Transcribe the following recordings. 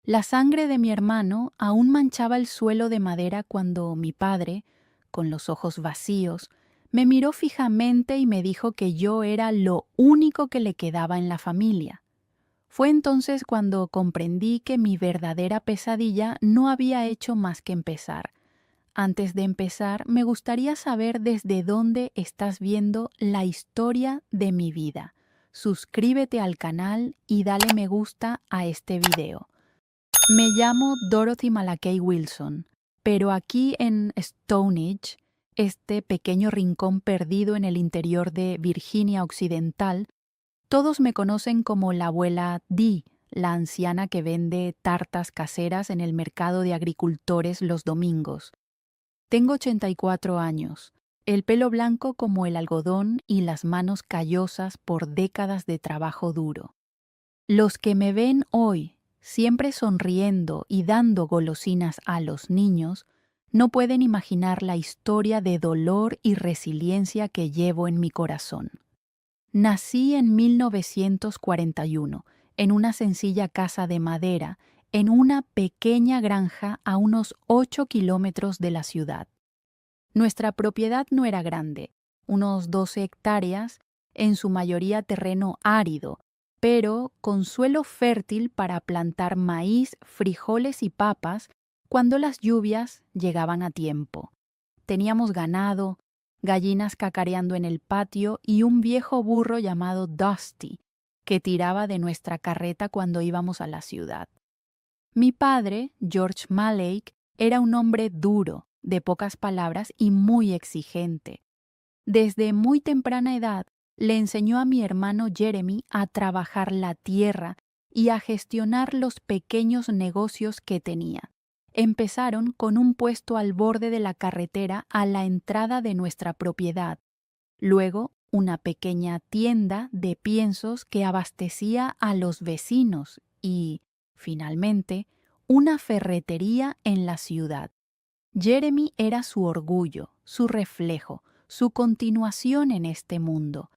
La sangre de mi hermano aún manchaba el suelo de madera cuando mi padre, con los ojos vacíos, me miró fijamente y me dijo que yo era lo único que le quedaba en la familia. Fue entonces cuando comprendí que mi verdadera pesadilla no había hecho más que empezar. Antes de empezar, me gustaría saber desde dónde estás viendo la historia de mi vida. Suscríbete al canal y dale me gusta a este video. Me llamo Dorothy Malakay Wilson, pero aquí en Stonehenge, este pequeño rincón perdido en el interior de Virginia Occidental, todos me conocen como la abuela Dee, la anciana que vende tartas caseras en el mercado de agricultores los domingos. Tengo 84 años, el pelo blanco como el algodón y las manos callosas por décadas de trabajo duro. Los que me ven hoy, siempre sonriendo y dando golosinas a los niños, no pueden imaginar la historia de dolor y resiliencia que llevo en mi corazón. Nací en 1941, en una sencilla casa de madera, en una pequeña granja a unos 8 kilómetros de la ciudad. Nuestra propiedad no era grande, unos 12 hectáreas, en su mayoría terreno árido, pero con suelo fértil para plantar maíz, frijoles y papas cuando las lluvias llegaban a tiempo. Teníamos ganado, gallinas cacareando en el patio y un viejo burro llamado Dusty, que tiraba de nuestra carreta cuando íbamos a la ciudad. Mi padre, George Malake, era un hombre duro, de pocas palabras y muy exigente. Desde muy temprana edad le enseñó a mi hermano Jeremy a trabajar la tierra y a gestionar los pequeños negocios que tenía. Empezaron con un puesto al borde de la carretera a la entrada de nuestra propiedad. Luego, una pequeña tienda de piensos que abastecía a los vecinos y, finalmente, una ferretería en la ciudad. Jeremy era su orgullo, su reflejo, su continuación en este mundo.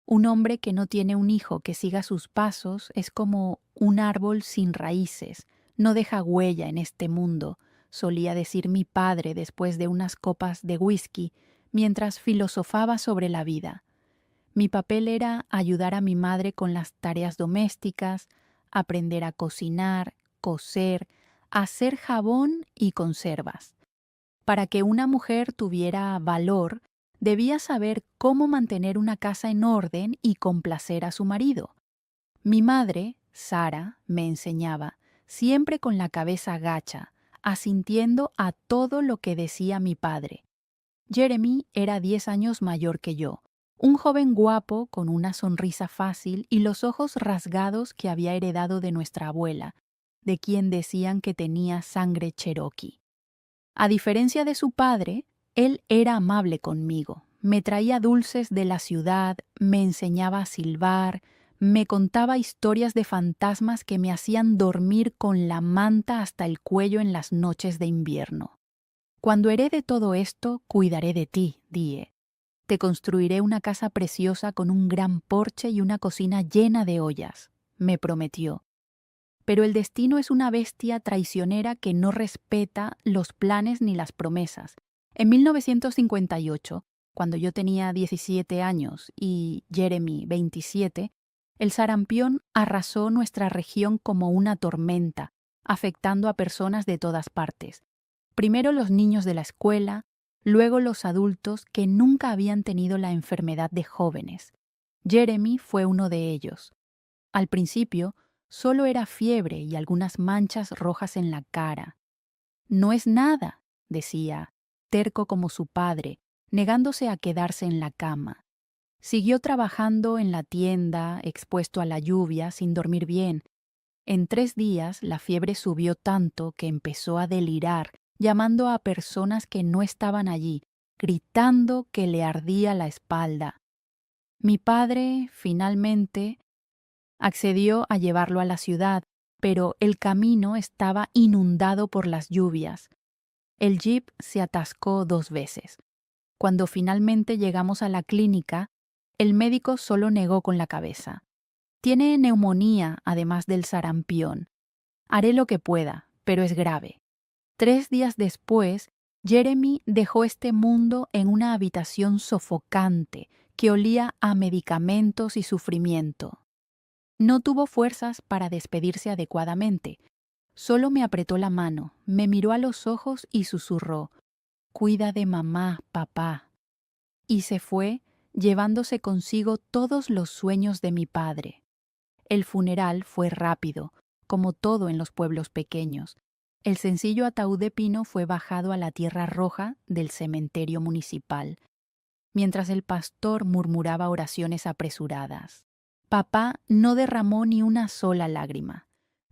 Un hombre que no tiene un hijo que siga sus pasos es como un árbol sin raíces, no deja huella en este mundo, solía decir mi padre después de unas copas de whisky, mientras filosofaba sobre la vida. Mi papel era ayudar a mi madre con las tareas domésticas, aprender a cocinar, coser, hacer jabón y conservas. Para que una mujer tuviera valor, debía saber cómo mantener una casa en orden y complacer a su marido. Mi madre, Sara, me enseñaba, siempre con la cabeza gacha, asintiendo a todo lo que decía mi padre. Jeremy era 10 años mayor que yo, un joven guapo con una sonrisa fácil y los ojos rasgados que había heredado de nuestra abuela, de quien decían que tenía sangre cherokee. A diferencia de su padre, él era amable conmigo. Me traía dulces de la ciudad, me enseñaba a silbar, me contaba historias de fantasmas que me hacían dormir con la manta hasta el cuello en las noches de invierno. Cuando herede todo esto, cuidaré de ti, Die. Te construiré una casa preciosa con un gran porche y una cocina llena de ollas, me prometió. Pero el destino es una bestia traicionera que no respeta los planes ni las promesas. En 1958, cuando yo tenía 17 años y Jeremy 27, el sarampión arrasó nuestra región como una tormenta, afectando a personas de todas partes. Primero los niños de la escuela, luego los adultos que nunca habían tenido la enfermedad de jóvenes. Jeremy fue uno de ellos. Al principio, solo era fiebre y algunas manchas rojas en la cara. No es nada, decía, terco como su padre, negándose a quedarse en la cama. Siguió trabajando en la tienda, expuesto a la lluvia, sin dormir bien. En 3 días la fiebre subió tanto que empezó a delirar, llamando a personas que no estaban allí, gritando que le ardía la espalda. Mi padre, finalmente, accedió a llevarlo a la ciudad, pero el camino estaba inundado por las lluvias. El jeep se atascó 2 veces. Cuando finalmente llegamos a la clínica, el médico solo negó con la cabeza. Tiene neumonía, además del sarampión. Haré lo que pueda, pero es grave. 3 días después, Jeremy dejó este mundo en una habitación sofocante que olía a medicamentos y sufrimiento. No tuvo fuerzas para despedirse adecuadamente. Solo me apretó la mano, me miró a los ojos y susurró: «Cuida de mamá, papá». Y se fue, llevándose consigo todos los sueños de mi padre. El funeral fue rápido, como todo en los pueblos pequeños. El sencillo ataúd de pino fue bajado a la tierra roja del cementerio municipal, mientras el pastor murmuraba oraciones apresuradas. Papá no derramó ni una sola lágrima.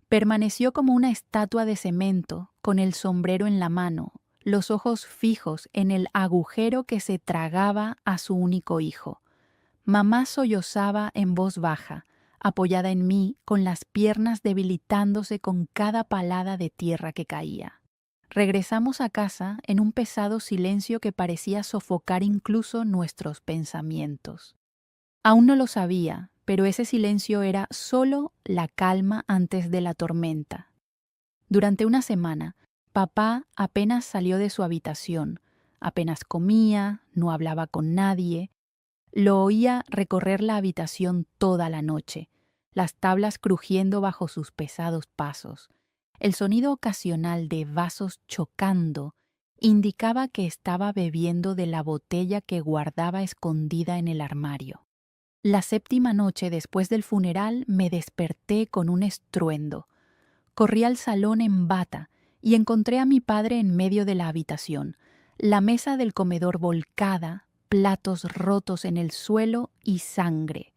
Permaneció como una estatua de cemento, con el sombrero en la mano, los ojos fijos en el agujero que se tragaba a su único hijo. Mamá sollozaba en voz baja, apoyada en mí, con las piernas debilitándose con cada palada de tierra que caía. Regresamos a casa en un pesado silencio que parecía sofocar incluso nuestros pensamientos. Aún no lo sabía, pero ese silencio era solo la calma antes de la tormenta. Durante una semana, papá apenas salió de su habitación, apenas comía, no hablaba con nadie. Lo oía recorrer la habitación toda la noche, las tablas crujiendo bajo sus pesados pasos. El sonido ocasional de vasos chocando indicaba que estaba bebiendo de la botella que guardaba escondida en el armario. La 7ª noche después del funeral me desperté con un estruendo. Corrí al salón en bata y encontré a mi padre en medio de la habitación, la mesa del comedor volcada, platos rotos en el suelo y sangre.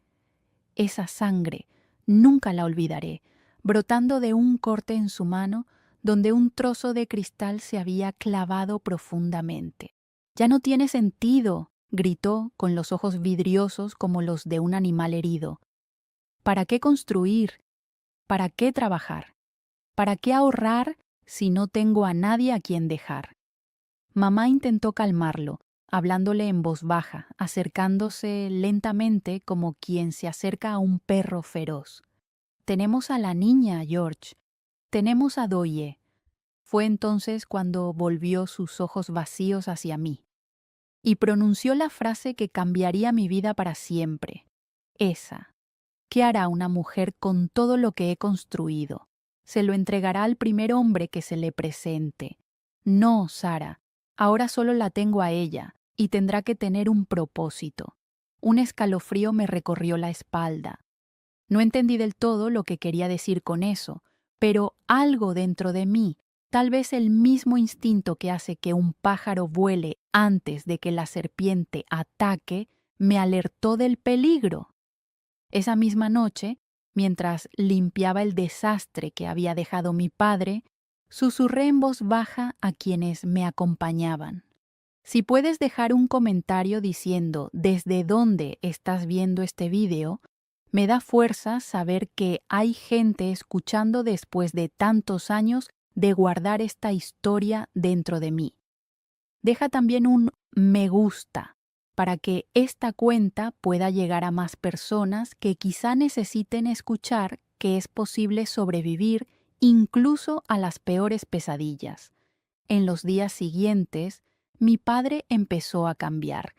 Esa sangre, nunca la olvidaré, brotando de un corte en su mano donde un trozo de cristal se había clavado profundamente. «Ya no tiene sentido», gritó con los ojos vidriosos como los de un animal herido. «¿Para qué construir? ¿Para qué trabajar? ¿Para qué ahorrar si no tengo a nadie a quien dejar?» Mamá intentó calmarlo, hablándole en voz baja, acercándose lentamente como quien se acerca a un perro feroz. «Tenemos a la niña, George. Tenemos a Doye». Fue entonces cuando volvió sus ojos vacíos hacia mí y pronunció la frase que cambiaría mi vida para siempre. Esa. ¿Qué hará una mujer con todo lo que he construido? Se lo entregará al primer hombre que se le presente. No, Sara, ahora solo la tengo a ella, y tendrá que tener un propósito. Un escalofrío me recorrió la espalda. No entendí del todo lo que quería decir con eso, pero algo dentro de mí, tal vez el mismo instinto que hace que un pájaro vuele antes de que la serpiente ataque, me alertó del peligro. Esa misma noche, mientras limpiaba el desastre que había dejado mi padre, susurré en voz baja a quienes me acompañaban: «Si puedes dejar un comentario diciendo desde dónde estás viendo este video, me da fuerza saber que hay gente escuchando después de tantos años de guardar esta historia dentro de mí. Deja también un me gusta para que esta cuenta pueda llegar a más personas que quizá necesiten escuchar que es posible sobrevivir incluso a las peores pesadillas». En los días siguientes, mi padre empezó a cambiar.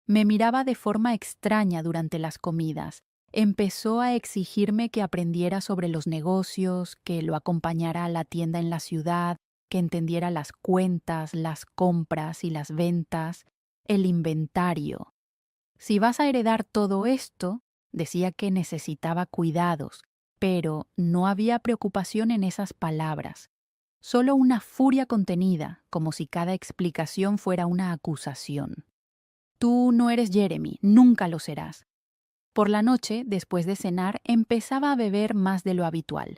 Me miraba de forma extraña durante las comidas. Empezó a exigirme que aprendiera sobre los negocios, que lo acompañara a la tienda en la ciudad, que entendiera las cuentas, las compras y las ventas, el inventario. «Si vas a heredar todo esto», decía que necesitaba cuidados, pero no había preocupación en esas palabras. Solo una furia contenida, como si cada explicación fuera una acusación. «Tú no eres Jeremy, nunca lo serás». Por la noche, después de cenar, empezaba a beber más de lo habitual.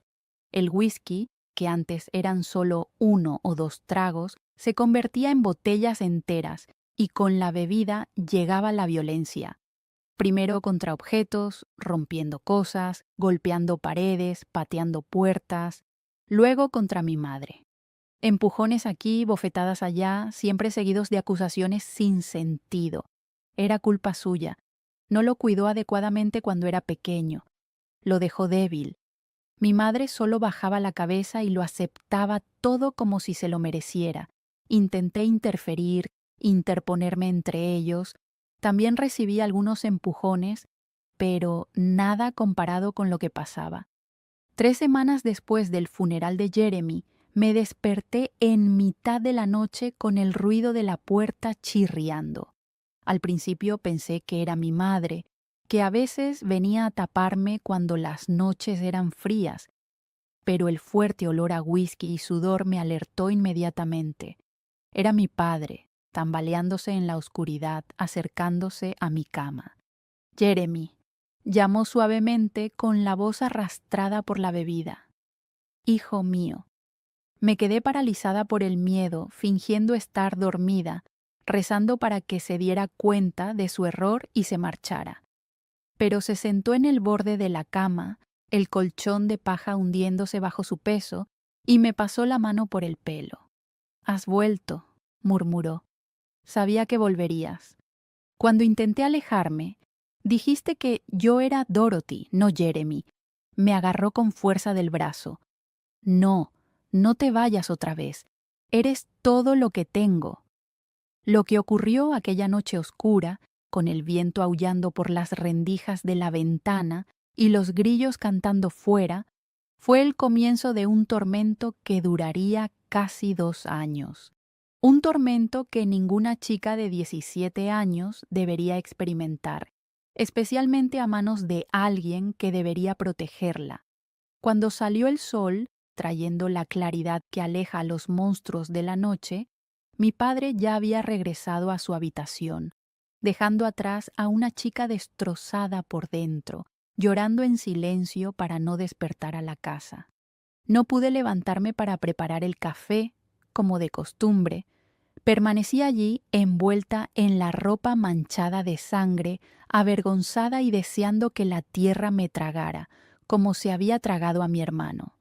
El whisky, que antes eran solo 1 o 2 tragos, se convertía en botellas enteras, y con la bebida llegaba la violencia. Primero contra objetos, rompiendo cosas, golpeando paredes, pateando puertas, luego contra mi madre. Empujones aquí, bofetadas allá, siempre seguidos de acusaciones sin sentido. Era culpa suya. No lo cuidó adecuadamente cuando era pequeño. Lo dejó débil. Mi madre solo bajaba la cabeza y lo aceptaba todo como si se lo mereciera. Intenté interferir, interponerme entre ellos. También recibí algunos empujones, pero nada comparado con lo que pasaba. 3 semanas después del funeral de Jeremy, me desperté en mitad de la noche con el ruido de la puerta chirriando. Al principio pensé que era mi madre, que a veces venía a taparme cuando las noches eran frías, pero el fuerte olor a whisky y sudor me alertó inmediatamente. Era mi padre, tambaleándose en la oscuridad, acercándose a mi cama. Jeremy, llamó suavemente con la voz arrastrada por la bebida. Hijo mío. Me quedé paralizada por el miedo, fingiendo estar dormida, rezando para que se diera cuenta de su error y se marchara. Pero se sentó en el borde de la cama, el colchón de paja hundiéndose bajo su peso, y me pasó la mano por el pelo. «Has vuelto», murmuró. «Sabía que volverías. Cuando intenté alejarme, dijiste que yo era Dorothy, no Jeremy». Me agarró con fuerza del brazo. «No, no te vayas otra vez. Eres todo lo que tengo». Lo que ocurrió aquella noche oscura, con el viento aullando por las rendijas de la ventana y los grillos cantando fuera, fue el comienzo de un tormento que duraría casi 2 años. Un tormento que ninguna chica de 17 años debería experimentar, especialmente a manos de alguien que debería protegerla. Cuando salió el sol, trayendo la claridad que aleja a los monstruos de la noche, mi padre ya había regresado a su habitación, dejando atrás a una chica destrozada por dentro, llorando en silencio para no despertar a la casa. No pude levantarme para preparar el café, como de costumbre. Permanecí allí envuelta en la ropa manchada de sangre, avergonzada y deseando que la tierra me tragara, como se había tragado a mi hermano.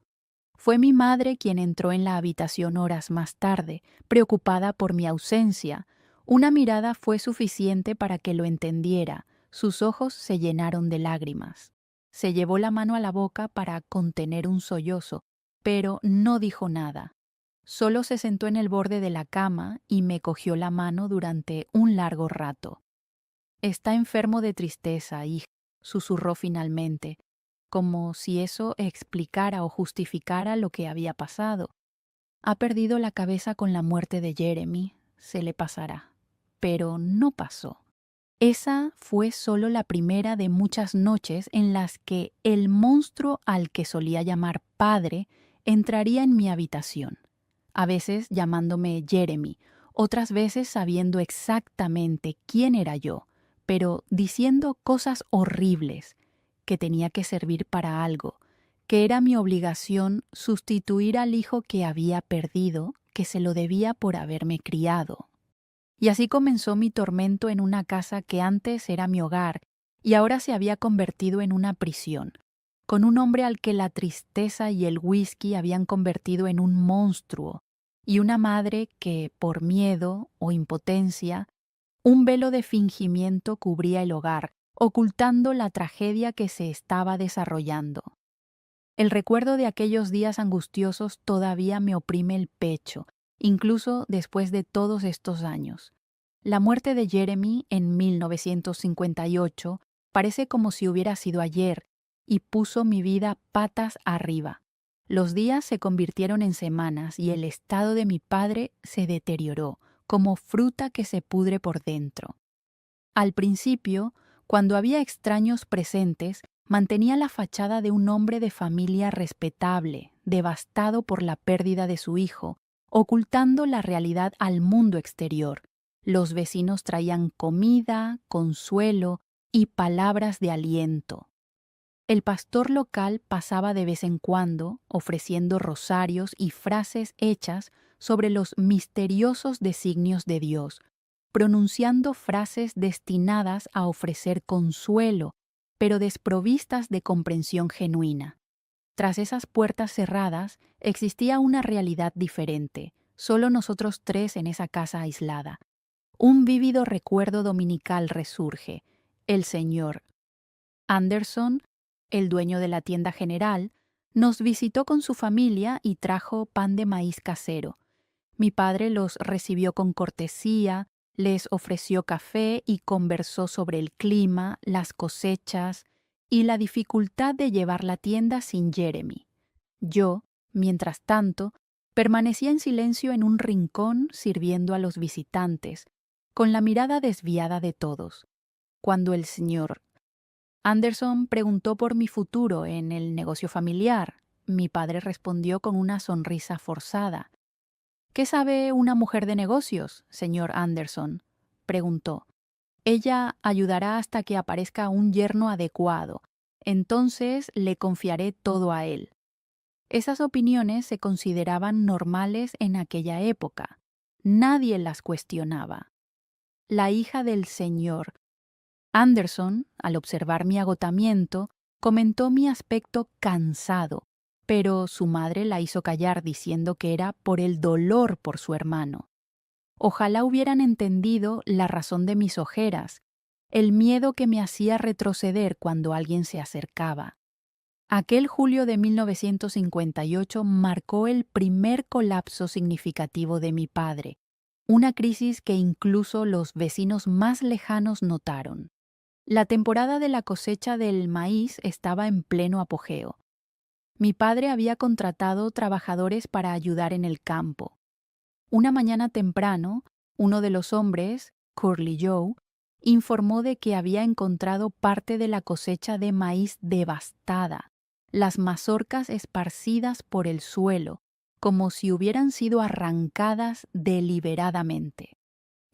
Fue mi madre quien entró en la habitación horas más tarde, preocupada por mi ausencia. Una mirada fue suficiente para que lo entendiera. Sus ojos se llenaron de lágrimas. Se llevó la mano a la boca para contener un sollozo, pero no dijo nada. Solo se sentó en el borde de la cama y me cogió la mano durante un largo rato. «Está enfermo de tristeza, hija», susurró finalmente, como si eso explicara o justificara lo que había pasado. «Ha perdido la cabeza con la muerte de Jeremy, se le pasará». Pero no pasó. Esa fue solo la primera de muchas noches en las que el monstruo al que solía llamar padre entraría en mi habitación, a veces llamándome Jeremy, otras veces sabiendo exactamente quién era yo, pero diciendo cosas horribles, que tenía que servir para algo, que era mi obligación sustituir al hijo que había perdido, que se lo debía por haberme criado. Y así comenzó mi tormento en una casa que antes era mi hogar y ahora se había convertido en una prisión, con un hombre al que la tristeza y el whisky habían convertido en un monstruo, y una madre que, por miedo o impotencia, un velo de fingimiento cubría el hogar, ocultando la tragedia que se estaba desarrollando. El recuerdo de aquellos días angustiosos todavía me oprime el pecho, incluso después de todos estos años. La muerte de Jeremy en 1958 parece como si hubiera sido ayer y puso mi vida patas arriba. Los días se convirtieron en semanas y el estado de mi padre se deterioró, como fruta que se pudre por dentro. Al principio, cuando había extraños presentes, mantenía la fachada de un hombre de familia respetable, devastado por la pérdida de su hijo, ocultando la realidad al mundo exterior. Los vecinos traían comida, consuelo y palabras de aliento. El pastor local pasaba de vez en cuando, ofreciendo rosarios y frases hechas sobre los misteriosos designios de Dios, pronunciando frases destinadas a ofrecer consuelo, pero desprovistas de comprensión genuina. Tras esas puertas cerradas existía una realidad diferente, solo nosotros tres en esa casa aislada. Un vívido recuerdo dominical resurge. El señor Anderson, el dueño de la tienda general, Nos visitó con su familia y trajo pan de maíz casero. Mi padre los recibió con cortesía, les ofreció café y conversó sobre el clima, las cosechas y la dificultad de llevar la tienda sin Jeremy. Yo, mientras tanto, permanecía en silencio en un rincón sirviendo a los visitantes, con la mirada desviada de todos. Cuando el señor Anderson preguntó por mi futuro en el negocio familiar, mi padre respondió con una sonrisa forzada. ¿Qué sabe una mujer de negocios, señor Anderson? Preguntó. Ella ayudará hasta que aparezca un yerno adecuado. Entonces le confiaré todo a él. Esas opiniones se consideraban normales en aquella época. Nadie las cuestionaba. La hija del señor Anderson, al observar mi agotamiento, comentó mi aspecto cansado, pero su madre la hizo callar diciendo que era por el dolor por su hermano. Ojalá hubieran entendido la razón de mis ojeras, el miedo que me hacía retroceder cuando alguien se acercaba. Aquel julio de 1958 marcó el primer colapso significativo de mi padre, una crisis que incluso los vecinos más lejanos notaron. La temporada de la cosecha del maíz estaba en pleno apogeo. Mi padre había contratado trabajadores para ayudar en el campo. Una mañana temprano, uno de los hombres, Curly Joe, informó de que había encontrado parte de la cosecha de maíz devastada, las mazorcas esparcidas por el suelo, como si hubieran sido arrancadas deliberadamente.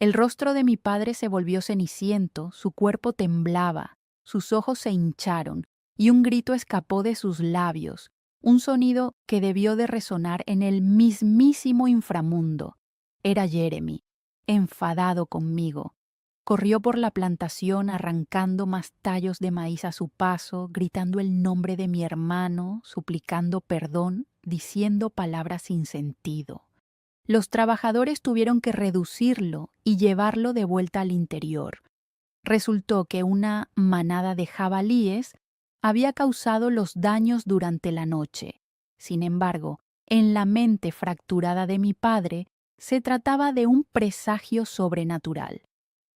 El rostro de mi padre se volvió ceniciento, su cuerpo temblaba, sus ojos se hincharon y un grito escapó de sus labios, un sonido que debió de resonar en el mismísimo inframundo. Era Jeremy, enfadado conmigo. Corrió por la plantación arrancando más tallos de maíz a su paso, gritando el nombre de mi hermano, suplicando perdón, diciendo palabras sin sentido. Los trabajadores tuvieron que reducirlo y llevarlo de vuelta al interior. Resultó que una manada de jabalíes había causado los daños durante la noche. Sin embargo, en la mente fracturada de mi padre, se trataba de un presagio sobrenatural.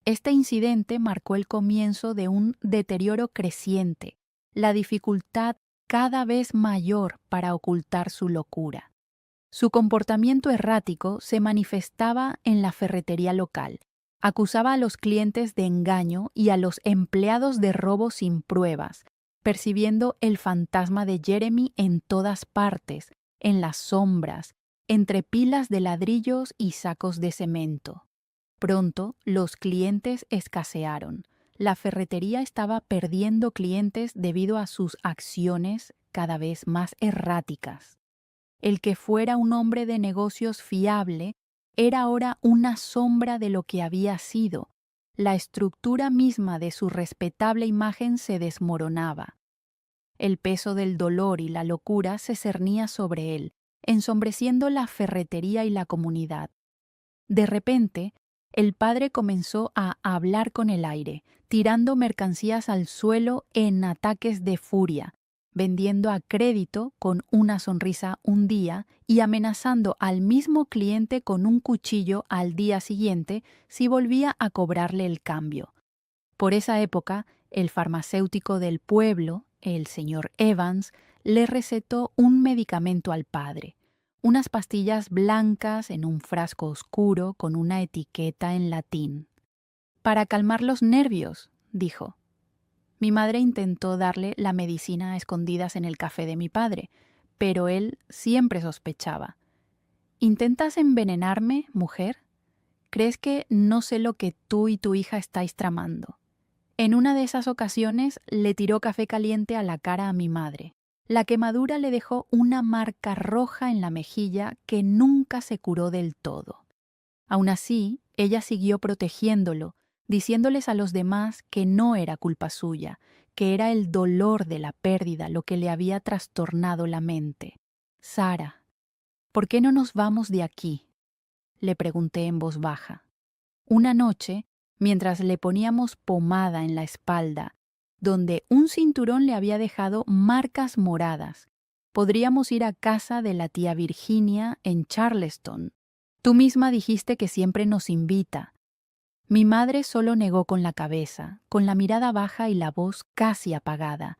Este incidente marcó el comienzo de un deterioro creciente, la dificultad cada vez mayor para ocultar su locura. Su comportamiento errático se manifestaba en la ferretería local. Acusaba a los clientes de engaño y a los empleados de robo sin pruebas, percibiendo el fantasma de Jeremy en todas partes, en las sombras, entre pilas de ladrillos y sacos de cemento. Pronto los clientes escasearon. La ferretería estaba perdiendo clientes debido a sus acciones cada vez más erráticas. El que fuera un hombre de negocios fiable era ahora una sombra de lo que había sido. La estructura misma de su respetable imagen se desmoronaba. El peso del dolor y la locura se cernía sobre él, ensombreciendo la ferretería y la comunidad. De repente, el padre comenzó a hablar con el aire, tirando mercancías al suelo en ataques de furia, vendiendo a crédito con una sonrisa un día y amenazando al mismo cliente con un cuchillo al día siguiente si volvía a cobrarle el cambio. Por esa época, el farmacéutico del pueblo, el señor Evans, le recetó un medicamento al padre, unas pastillas blancas en un frasco oscuro con una etiqueta en latín. «Para calmar los nervios», dijo. Mi madre intentó darle la medicina a escondidas en el café de mi padre, pero él siempre sospechaba. «¿Intentas envenenarme, mujer? ¿Crees que no sé lo que tú y tu hija estáis tramando?» En una de esas ocasiones le tiró café caliente a la cara a mi madre. La quemadura le dejó una marca roja en la mejilla que nunca se curó del todo. Aún así, ella siguió protegiéndolo, diciéndoles a los demás que no era culpa suya, que era el dolor de la pérdida lo que le había trastornado la mente. «Sara, ¿por qué no nos vamos de aquí?», le pregunté en voz baja. Una noche, mientras le poníamos pomada en la espalda, donde un cinturón le había dejado marcas moradas, Podríamos ir a casa de la tía Virginia en Charleston. Tú misma dijiste que siempre nos invita. Mi madre solo negó con la cabeza, con la mirada baja y la voz casi apagada.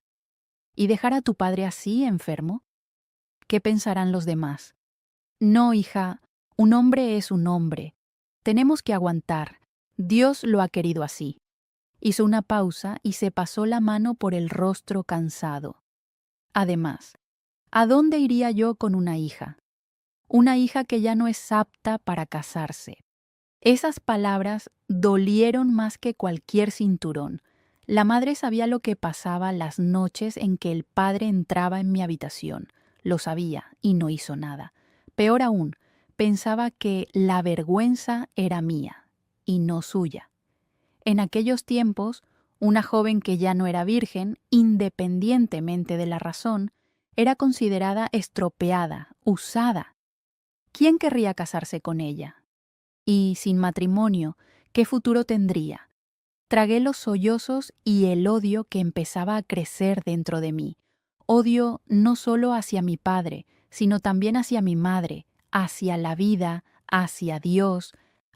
¿Y dejar a tu padre así, enfermo? ¿Qué pensarán los demás? No, hija, un hombre es un hombre. Tenemos que aguantar. Dios lo ha querido así. Hizo una pausa y se pasó la mano por el rostro cansado. Además, ¿a dónde iría yo con una hija? Una hija que ya no es apta para casarse. Esas palabras dolieron más que cualquier cinturón. La madre sabía lo que pasaba las noches en que el padre entraba en mi habitación. Lo sabía y no hizo nada. Peor aún, pensaba que la vergüenza era mía y no suya. En aquellos tiempos, una joven que ya no era virgen, independientemente de la razón, era considerada estropeada, usada. ¿Quién querría casarse con ella? Y, sin matrimonio, ¿qué futuro tendría? Tragué los sollozos y el odio que empezaba a crecer dentro de mí. Odio no solo hacia mi padre, sino también hacia mi madre, hacia la vida, hacia Dios,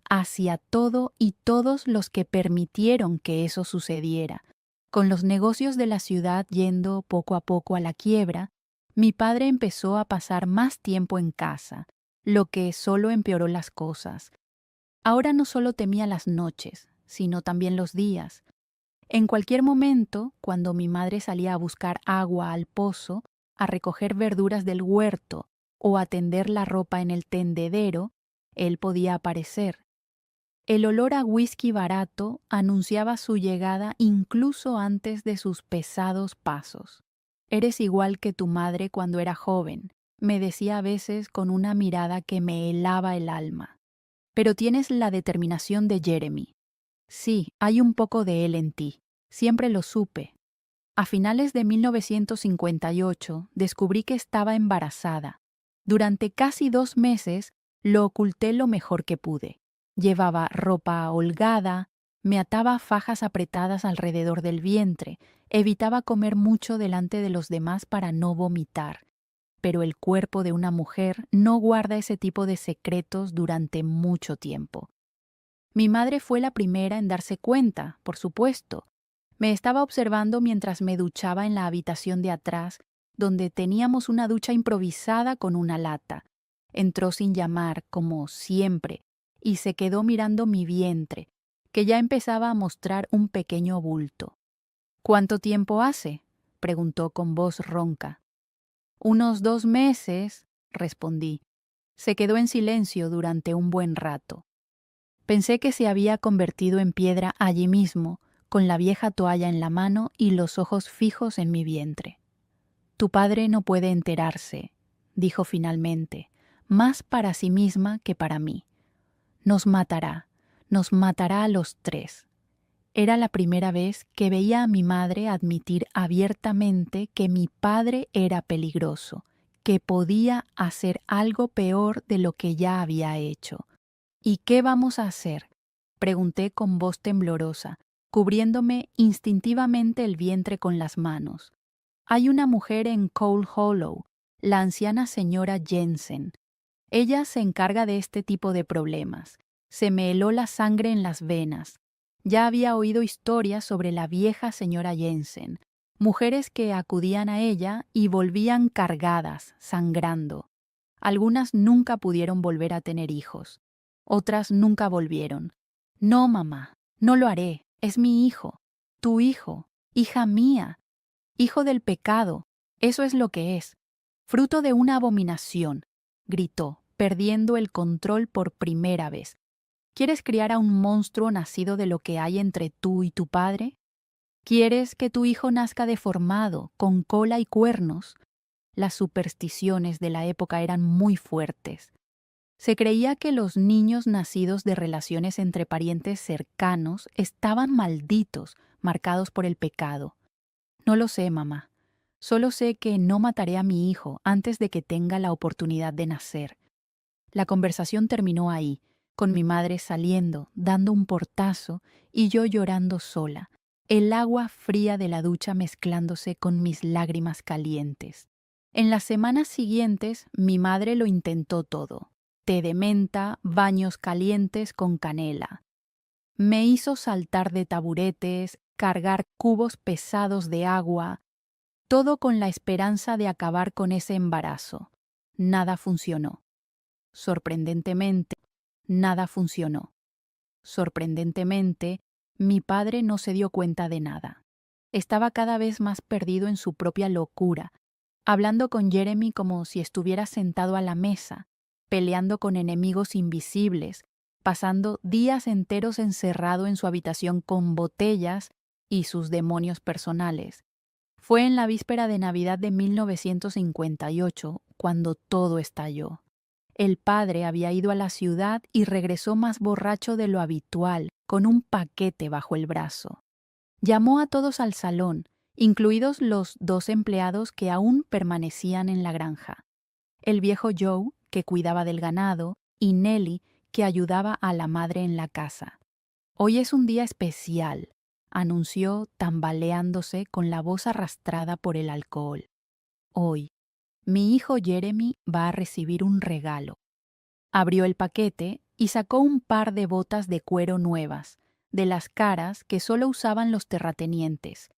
hacia todo y todos los que permitieron que eso sucediera. Con los negocios de la ciudad yendo poco a poco a la quiebra, mi padre empezó a pasar más tiempo en casa, lo que solo empeoró las cosas. Ahora no solo temía las noches, sino también los días. En cualquier momento, cuando mi madre salía a buscar agua al pozo, a recoger verduras del huerto o a tender la ropa en el tendedero, él podía aparecer. El olor a whisky barato anunciaba su llegada incluso antes de sus pesados pasos. «Eres igual que tu madre cuando era joven», me decía a veces con una mirada que me helaba el alma. «Pero tienes la determinación de Jeremy. Sí, hay un poco de él en ti. Siempre lo supe». A finales de 1958 descubrí que estaba embarazada. Durante casi 2 meses lo oculté lo mejor que pude. Llevaba ropa holgada, me ataba fajas apretadas alrededor del vientre, evitaba comer mucho delante de los demás para no vomitar. Pero el cuerpo de una mujer no guarda ese tipo de secretos durante mucho tiempo. Mi madre fue la primera en darse cuenta, por supuesto. Me estaba observando mientras me duchaba en la habitación de atrás, donde teníamos una ducha improvisada con una lata. Entró sin llamar, como siempre, y se quedó mirando mi vientre, que ya empezaba a mostrar un pequeño bulto. «¿Cuánto tiempo hace?», preguntó con voz ronca. «Unos 2 meses», respondí. Se quedó en silencio durante un buen rato. Pensé que se había convertido en piedra allí mismo, con la vieja toalla en la mano y los ojos fijos en mi vientre. «Tu padre no puede enterarse», dijo finalmente, más para sí misma que para mí. Nos matará a los 3. Era la primera vez que veía a mi madre admitir abiertamente que mi padre era peligroso, que podía hacer algo peor de lo que ya había hecho. «¿Y qué vamos a hacer?», pregunté con voz temblorosa, cubriéndome instintivamente el vientre con las manos. «Hay una mujer en Coal Hollow, la anciana señora Jensen. Ella se encarga de este tipo de problemas». Se me heló la sangre en las venas. Ya había oído historias sobre la vieja señora Jensen, mujeres que acudían a ella y volvían cargadas, sangrando. Algunas nunca pudieron volver a tener hijos. Otras nunca volvieron. «No, mamá, no lo haré. Es mi hijo. Tu hijo. Hija mía. Hijo del pecado. Eso es lo que es. Fruto de una abominación», gritó, perdiendo el control por primera vez. «¿Quieres criar a un monstruo nacido de lo que hay entre tú y tu padre? ¿Quieres que tu hijo nazca deformado, con cola y cuernos?» Las supersticiones de la época eran muy fuertes. Se creía que los niños nacidos de relaciones entre parientes cercanos estaban malditos, marcados por el pecado. No lo sé, mamá. Solo sé que no mataré a mi hijo antes de que tenga la oportunidad de nacer. La conversación terminó ahí, con mi madre saliendo, dando un portazo y yo llorando sola, el agua fría de la ducha mezclándose con mis lágrimas calientes. En las semanas siguientes, mi madre lo intentó todo: té de menta, baños calientes con canela. Me hizo saltar de taburetes, cargar cubos pesados de agua, todo con la esperanza de acabar con ese embarazo. Nada funcionó. Sorprendentemente, nada funcionó. Sorprendentemente, mi padre no se dio cuenta de nada. Estaba cada vez más perdido en su propia locura, hablando con Jeremy como si estuviera sentado a la mesa, peleando con enemigos invisibles, pasando días enteros encerrado en su habitación con botellas y sus demonios personales. Fue en la víspera de Navidad de 1958 cuando todo estalló. El padre había ido a la ciudad y regresó más borracho de lo habitual, con un paquete bajo el brazo. Llamó a todos al salón, incluidos los 2 empleados que aún permanecían en la granja: el viejo Joe, que cuidaba del ganado, y Nellie, que ayudaba a la madre en la casa. «Hoy es un día especial», anunció, tambaleándose con la voz arrastrada por el alcohol. «Hoy, mi hijo Jeremy va a recibir un regalo». Abrió el paquete y sacó un par de botas de cuero nuevas, de las caras que solo usaban los terratenientes,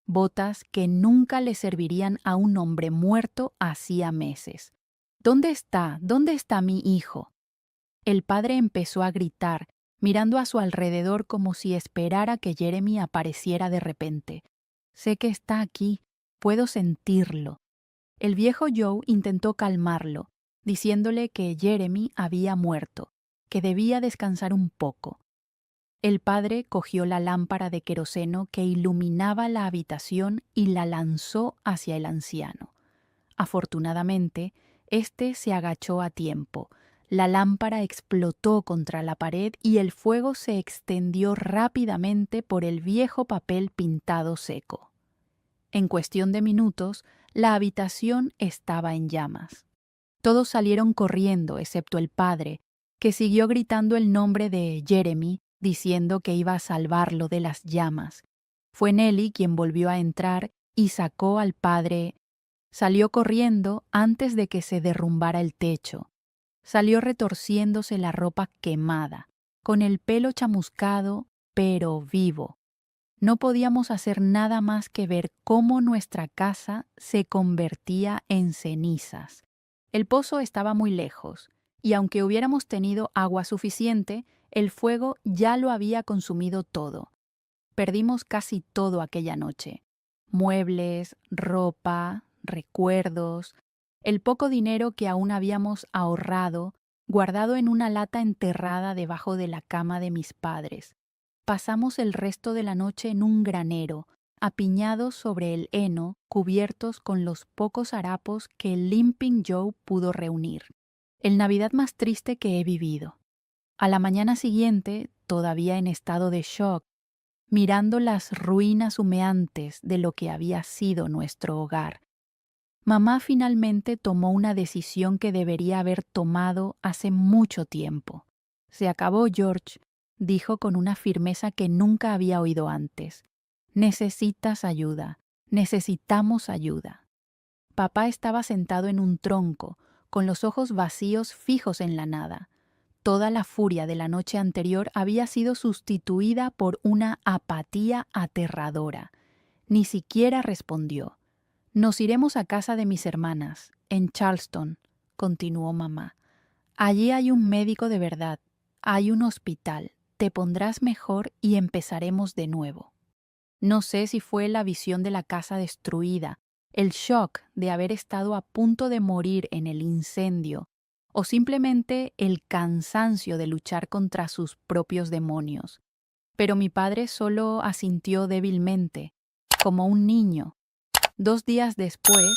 botas que nunca le servirían a un hombre muerto hacía meses. «¿Dónde está? ¿Dónde está mi hijo?». El padre empezó a gritar, mirando a su alrededor como si esperara que Jeremy apareciera de repente. «Sé que está aquí, puedo sentirlo». El viejo Joe intentó calmarlo, diciéndole que Jeremy había muerto, que debía descansar un poco. El padre cogió la lámpara de queroseno que iluminaba la habitación y la lanzó hacia el anciano. Afortunadamente, éste se agachó a tiempo. La lámpara explotó contra la pared y el fuego se extendió rápidamente por el viejo papel pintado seco. En cuestión de minutos, la habitación estaba en llamas. Todos salieron corriendo, excepto el padre, que siguió gritando el nombre de Jeremy, diciendo que iba a salvarlo de las llamas. Fue Nellie quien volvió a entrar y sacó al padre. Salió corriendo antes de que se derrumbara el techo. Salió retorciéndose la ropa quemada, con el pelo chamuscado, pero vivo. No podíamos hacer nada más que ver cómo nuestra casa se convertía en cenizas. El pozo estaba muy lejos, y aunque hubiéramos tenido agua suficiente, el fuego ya lo había consumido todo. Perdimos casi todo aquella noche: muebles, ropa, recuerdos, el poco dinero que aún habíamos ahorrado, guardado en una lata enterrada debajo de la cama de mis padres. Pasamos el resto de la noche en un granero, apiñados sobre el heno, cubiertos con los pocos harapos que el Limping Joe pudo reunir. El Navidad más triste que he vivido. A la mañana siguiente, todavía en estado de shock, mirando las ruinas humeantes de lo que había sido nuestro hogar, mamá finalmente tomó una decisión que debería haber tomado hace mucho tiempo. «Se acabó, George», dijo con una firmeza que nunca había oído antes. «Necesitas ayuda. Necesitamos ayuda». Papá estaba sentado en un tronco, con los ojos vacíos fijos en la nada. Toda la furia de la noche anterior había sido sustituida por una apatía aterradora. Ni siquiera respondió. «Nos iremos a casa de mis hermanas, en Charleston», continuó mamá. «Allí hay un médico de verdad, hay un hospital, te pondrás mejor y empezaremos de nuevo». No sé si fue la visión de la casa destruida, el shock de haber estado a punto de morir en el incendio, o simplemente el cansancio de luchar contra sus propios demonios. Pero mi padre solo asintió débilmente, como un niño. 2 días después,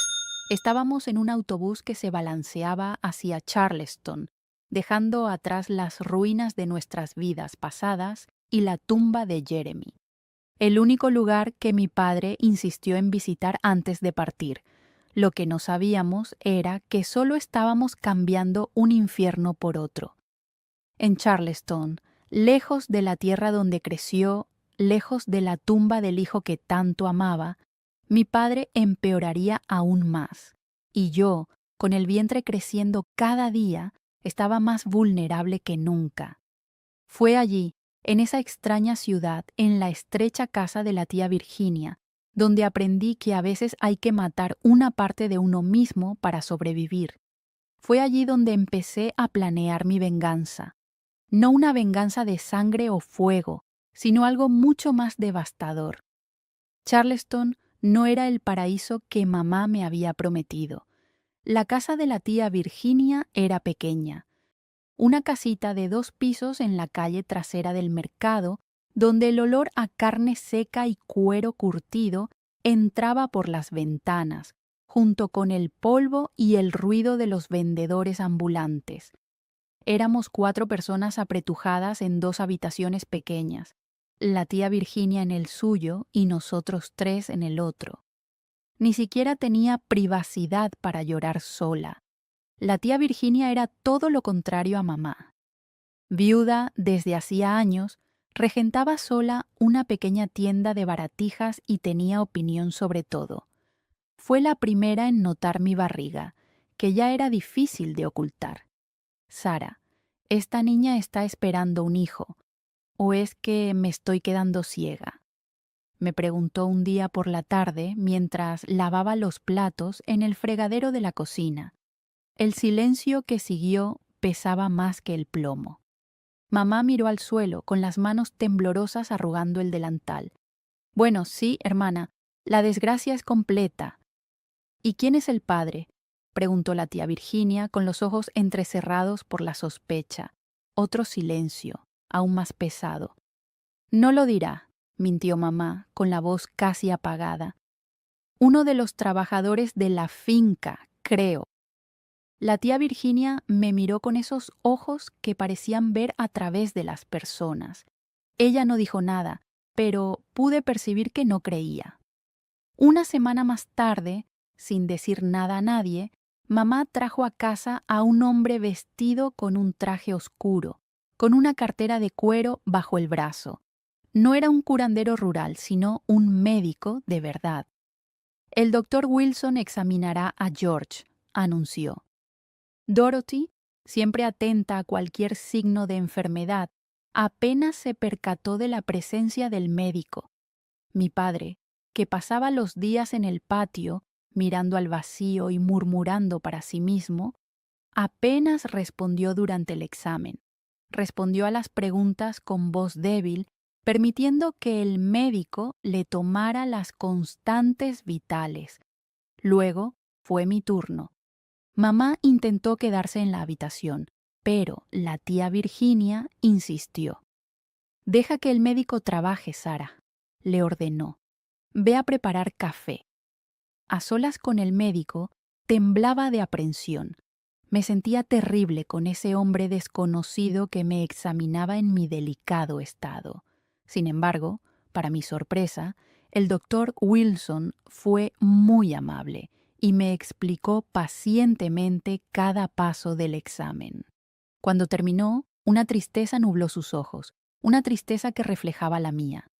estábamos en un autobús que se balanceaba hacia Charleston, dejando atrás las ruinas de nuestras vidas pasadas y la tumba de Jeremy. El único lugar que mi padre insistió en visitar antes de partir. Lo que no sabíamos era que solo estábamos cambiando un infierno por otro. En Charleston, lejos de la tierra donde creció, lejos de la tumba del hijo que tanto amaba, mi padre empeoraría aún más. y yo, con el vientre creciendo cada día, estaba más vulnerable que nunca. Fue allí, en esa extraña ciudad, en la estrecha casa de la tía Virginia, donde aprendí que a veces hay que matar una parte de uno mismo para sobrevivir. Fue allí donde empecé a planear mi venganza. No una venganza de sangre o fuego, sino algo mucho más devastador. Charleston no era el paraíso que mamá me había prometido. La casa de la tía Virginia era pequeña, una casita de 2 pisos en la calle trasera del mercado, donde el olor a carne seca y cuero curtido entraba por las ventanas, junto con el polvo y el ruido de los vendedores ambulantes. Éramos 4 personas apretujadas en 2 habitaciones pequeñas, la tía Virginia en el suyo y nosotros 3 en el otro. Ni siquiera tenía privacidad para llorar sola. La tía Virginia era todo lo contrario a mamá. Viuda desde hacía años, regentaba sola una pequeña tienda de baratijas y tenía opinión sobre todo. Fue la primera en notar mi barriga, que ya era difícil de ocultar. Sara, esta niña está esperando un hijo, ¿o es que me estoy quedando ciega? Me preguntó un día por la tarde mientras lavaba los platos en el fregadero de la cocina. El silencio que siguió pesaba más que el plomo. Mamá miró al suelo, con las manos temblorosas arrugando el delantal. Bueno, sí, hermana, la desgracia es completa. ¿Y quién es el padre?, preguntó la tía Virginia, con los ojos entrecerrados por la sospecha. Otro silencio, aún más pesado. No lo dirá, mintió mamá, con la voz casi apagada. Uno de los trabajadores de la finca, creo. La tía Virginia me miró con esos ojos que parecían ver a través de las personas. Ella no dijo nada, pero pude percibir que no creía. Una semana más tarde, sin decir nada a nadie, mamá trajo a casa a un hombre vestido con un traje oscuro, con una cartera de cuero bajo el brazo. No era un curandero rural, sino un médico de verdad. El doctor Wilson examinará a George, anunció. Dorothy, siempre atenta a cualquier signo de enfermedad, apenas se percató de la presencia del médico. Mi padre, que pasaba los días en el patio, mirando al vacío y murmurando para sí mismo, apenas respondió durante el examen. Respondió a las preguntas con voz débil, permitiendo que el médico le tomara las constantes vitales. Luego fue mi turno. Mamá intentó quedarse en la habitación, pero la tía Virginia insistió. «Deja que el médico trabaje, Sara», le ordenó. «Ve a preparar café». A solas con el médico, temblaba de aprensión. Me sentía terrible con ese hombre desconocido que me examinaba en mi delicado estado. Sin embargo, para mi sorpresa, el doctor Wilson fue muy amable y me explicó pacientemente cada paso del examen. Cuando terminó, una tristeza nubló sus ojos, una tristeza que reflejaba la mía.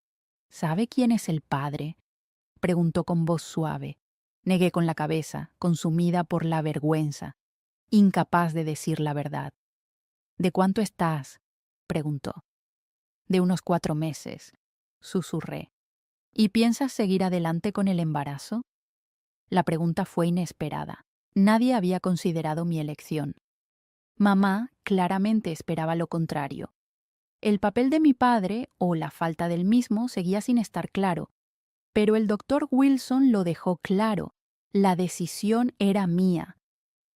«¿Sabe quién es el padre?», preguntó con voz suave. Negué con la cabeza, consumida por la vergüenza, incapaz de decir la verdad. «¿De cuánto estás?», preguntó. «De unos 4 meses», susurré. «¿Y piensas seguir adelante con el embarazo?». La pregunta fue inesperada. Nadie había considerado mi elección. Mamá claramente esperaba lo contrario. El papel de mi padre, o la falta del mismo, seguía sin estar claro. Pero el doctor Wilson lo dejó claro. La decisión era mía.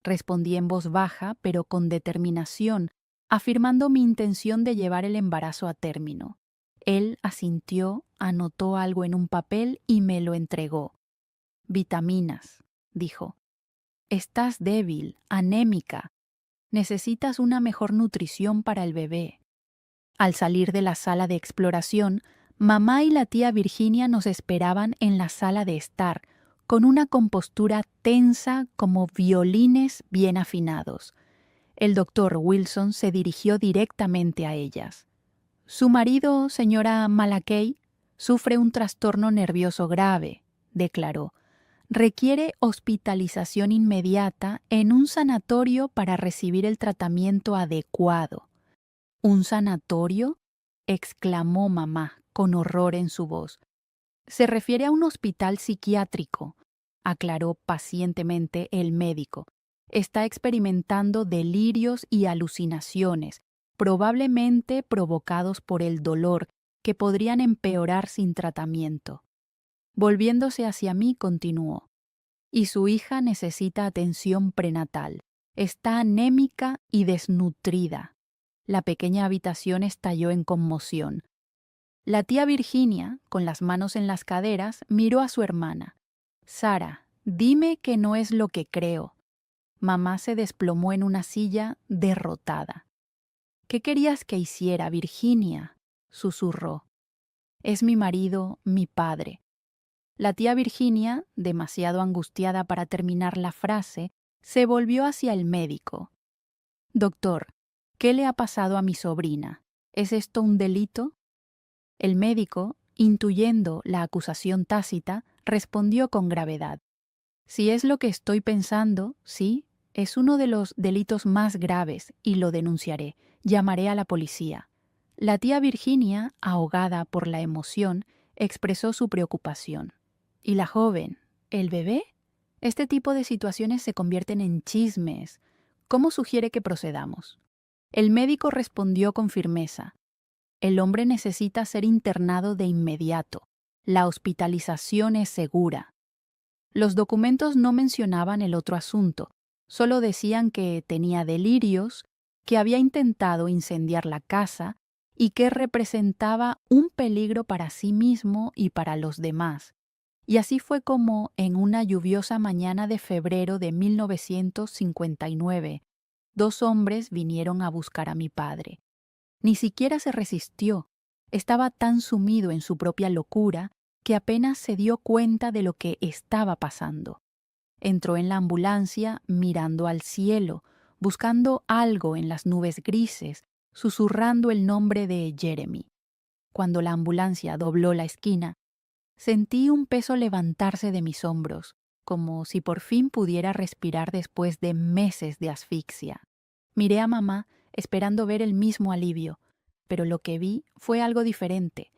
Respondí en voz baja, pero con determinación, afirmando mi intención de llevar el embarazo a término. Él asintió, anotó algo en un papel y me lo entregó. «Vitaminas», dijo. «Estás débil, anémica. Necesitas una mejor nutrición para el bebé». Al salir de la sala de exploración, mamá y la tía Virginia nos esperaban en la sala de estar, con una compostura tensa como violines bien afinados. El doctor Wilson se dirigió directamente a ellas. «Su marido, señora Malakai, sufre un trastorno nervioso grave», declaró. Requiere hospitalización inmediata en un sanatorio para recibir el tratamiento adecuado. ¿Un sanatorio?, exclamó mamá con horror en su voz. Se refiere a un hospital psiquiátrico, aclaró pacientemente el médico. Está experimentando delirios y alucinaciones, probablemente provocados por el dolor, que podrían empeorar sin tratamiento. Volviéndose hacia mí, continuó. Y su hija necesita atención prenatal. Está anémica y desnutrida. La pequeña habitación estalló en conmoción. La tía Virginia, con las manos en las caderas, miró a su hermana. Sara, dime que no es lo que creo. Mamá se desplomó en una silla, derrotada. ¿Qué querías que hiciera, Virginia?, susurró. Es mi marido, mi padre. La tía Virginia, demasiado angustiada para terminar la frase, se volvió hacia el médico. Doctor, ¿qué le ha pasado a mi sobrina? ¿Es esto un delito? El médico, intuyendo la acusación tácita, respondió con gravedad. Si es lo que estoy pensando, sí, es uno de los delitos más graves y lo denunciaré. Llamaré a la policía. La tía Virginia, ahogada por la emoción, expresó su preocupación. ¿Y la joven? ¿El bebé? Este tipo de situaciones se convierten en chismes. ¿Cómo sugiere que procedamos? El médico respondió con firmeza. El hombre necesita ser internado de inmediato. La hospitalización es segura. Los documentos no mencionaban el otro asunto, solo decían que tenía delirios, que había intentado incendiar la casa y que representaba un peligro para sí mismo y para los demás. Y así fue como, en una lluviosa mañana de febrero de 1959, 2 hombres vinieron a buscar a mi padre. Ni siquiera se resistió. Estaba tan sumido en su propia locura que apenas se dio cuenta de lo que estaba pasando. Entró en la ambulancia mirando al cielo, buscando algo en las nubes grises, susurrando el nombre de Jeremy. Cuando la ambulancia dobló la esquina, sentí un peso levantarse de mis hombros, como si por fin pudiera respirar después de meses de asfixia. Miré a mamá, esperando ver el mismo alivio, pero lo que vi fue algo diferente,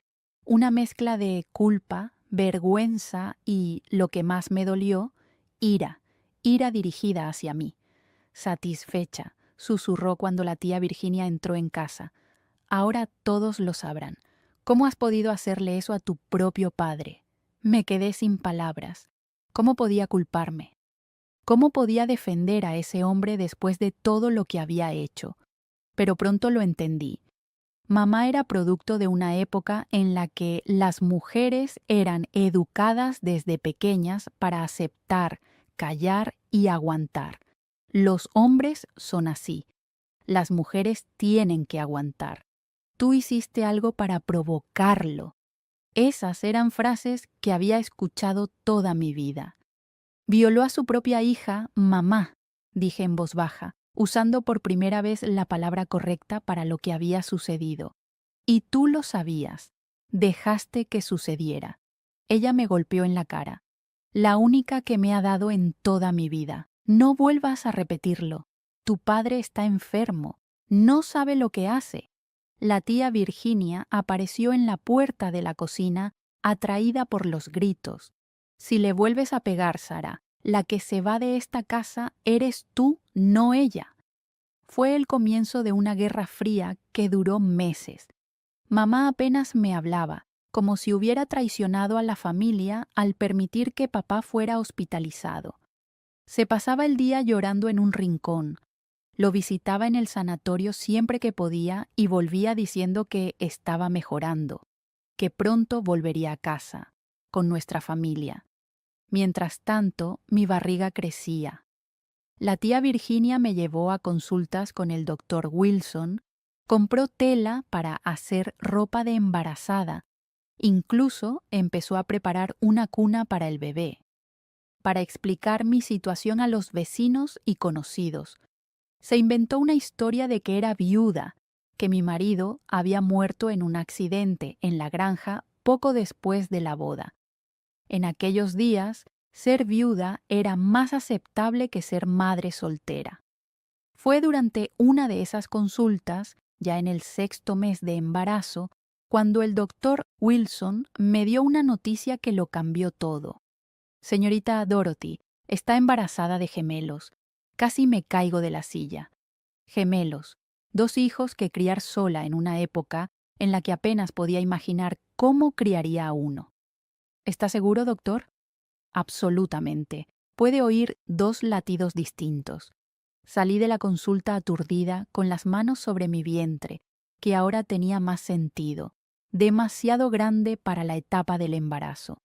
una mezcla de culpa, vergüenza y, lo que más me dolió, ira dirigida hacia mí. Satisfecha, susurró cuando la tía Virginia entró en casa. Ahora todos lo sabrán. ¿Cómo has podido hacerle eso a tu propio padre? Me quedé sin palabras. ¿Cómo podía culparme? ¿Cómo podía defender a ese hombre después de todo lo que había hecho? Pero pronto lo entendí. Mamá era producto de una época en la que las mujeres eran educadas desde pequeñas para aceptar, callar y aguantar. Los hombres son así. Las mujeres tienen que aguantar. Tú hiciste algo para provocarlo. Esas eran frases que había escuchado toda mi vida. Violó a su propia hija, mamá, dije en voz baja, usando por primera vez la palabra correcta para lo que había sucedido. Y tú lo sabías. Dejaste que sucediera. Ella me golpeó en la cara. La única que me ha dado en toda mi vida. No vuelvas a repetirlo. Tu padre está enfermo. No sabe lo que hace. La tía Virginia apareció en la puerta de la cocina, atraída por los gritos. Si le vuelves a pegar, Sara, la que se va de esta casa eres tú, no ella. Fue el comienzo de una guerra fría que duró meses. Mamá apenas me hablaba, como si hubiera traicionado a la familia al permitir que papá fuera hospitalizado. Se pasaba el día llorando en un rincón. Lo visitaba en el sanatorio siempre que podía y volvía diciendo que estaba mejorando, que pronto volvería a casa, con nuestra familia. Mientras tanto, mi barriga crecía. La tía Virginia me llevó a consultas con el doctor Wilson, compró tela para hacer ropa de embarazada, incluso empezó a preparar una cuna para el bebé. Para explicar mi situación a los vecinos y conocidos, se inventó una historia de que era viuda, que mi marido había muerto en un accidente en la granja poco después de la boda. En aquellos días, Ser viuda era más aceptable que ser madre soltera. Fue durante una de esas consultas, ya en el 6º mes de embarazo, cuando el doctor Wilson me dio una noticia que lo cambió todo. Señorita Dorothy, está embarazada de gemelos. Casi me caigo de la silla. Gemelos, 2 hijos que criar sola en una época en la que apenas podía imaginar cómo criaría a uno. ¿Está seguro, doctor? Absolutamente. Puede oír 2 latidos distintos. Salí de la consulta aturdida, con las manos sobre mi vientre, que ahora tenía más sentido, demasiado grande para la etapa del embarazo.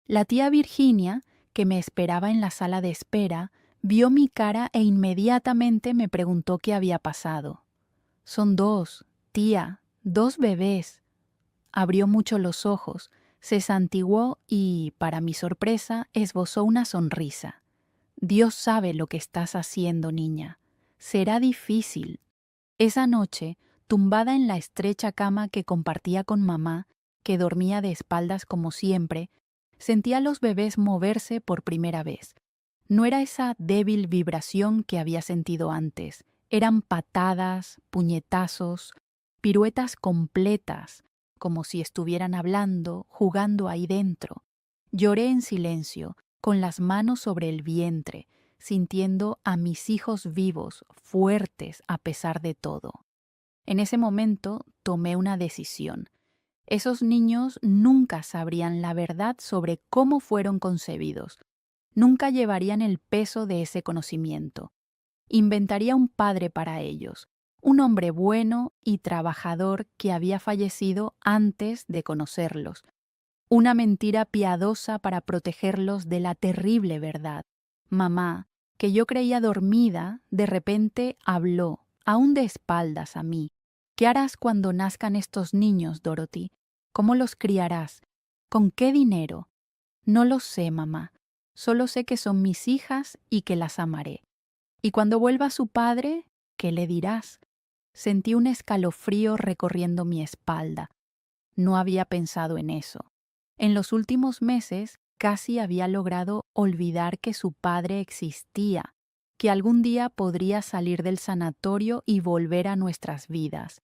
La tía Virginia, que me esperaba en la sala de espera, vio mi cara e inmediatamente me preguntó qué había pasado. Son 2, tía, 2 bebés. Abrió mucho los ojos, se santiguó y, para mi sorpresa, esbozó una sonrisa. Dios sabe lo que estás haciendo, niña. Será difícil. Esa noche, tumbada en la estrecha cama que compartía con mamá, que dormía de espaldas como siempre, sentí a los bebés moverse por primera vez. No era esa débil vibración que había sentido antes. Eran patadas, puñetazos, piruetas completas, como si estuvieran hablando, jugando ahí dentro. Lloré en silencio, con las manos sobre el vientre, sintiendo a mis hijos vivos, fuertes a pesar de todo. En ese momento tomé una decisión. Esos niños nunca sabrían la verdad sobre cómo fueron concebidos. Nunca llevarían el peso de ese conocimiento. Inventaría un padre para ellos, un hombre bueno y trabajador que había fallecido antes de conocerlos. Una mentira piadosa para protegerlos de la terrible verdad. Mamá, que yo creía dormida, de repente habló, aún de espaldas a mí. ¿Qué harás cuando nazcan estos niños, Dorothy? ¿Cómo los criarás? ¿Con qué dinero? No lo sé, mamá. Solo sé que son mis hijas y que las amaré. Y cuando vuelva su padre, ¿qué le dirás? Sentí un escalofrío recorriendo mi espalda. No había pensado en eso. En los últimos meses casi había logrado olvidar que su padre existía, que algún día podría salir del sanatorio y volver a nuestras vidas.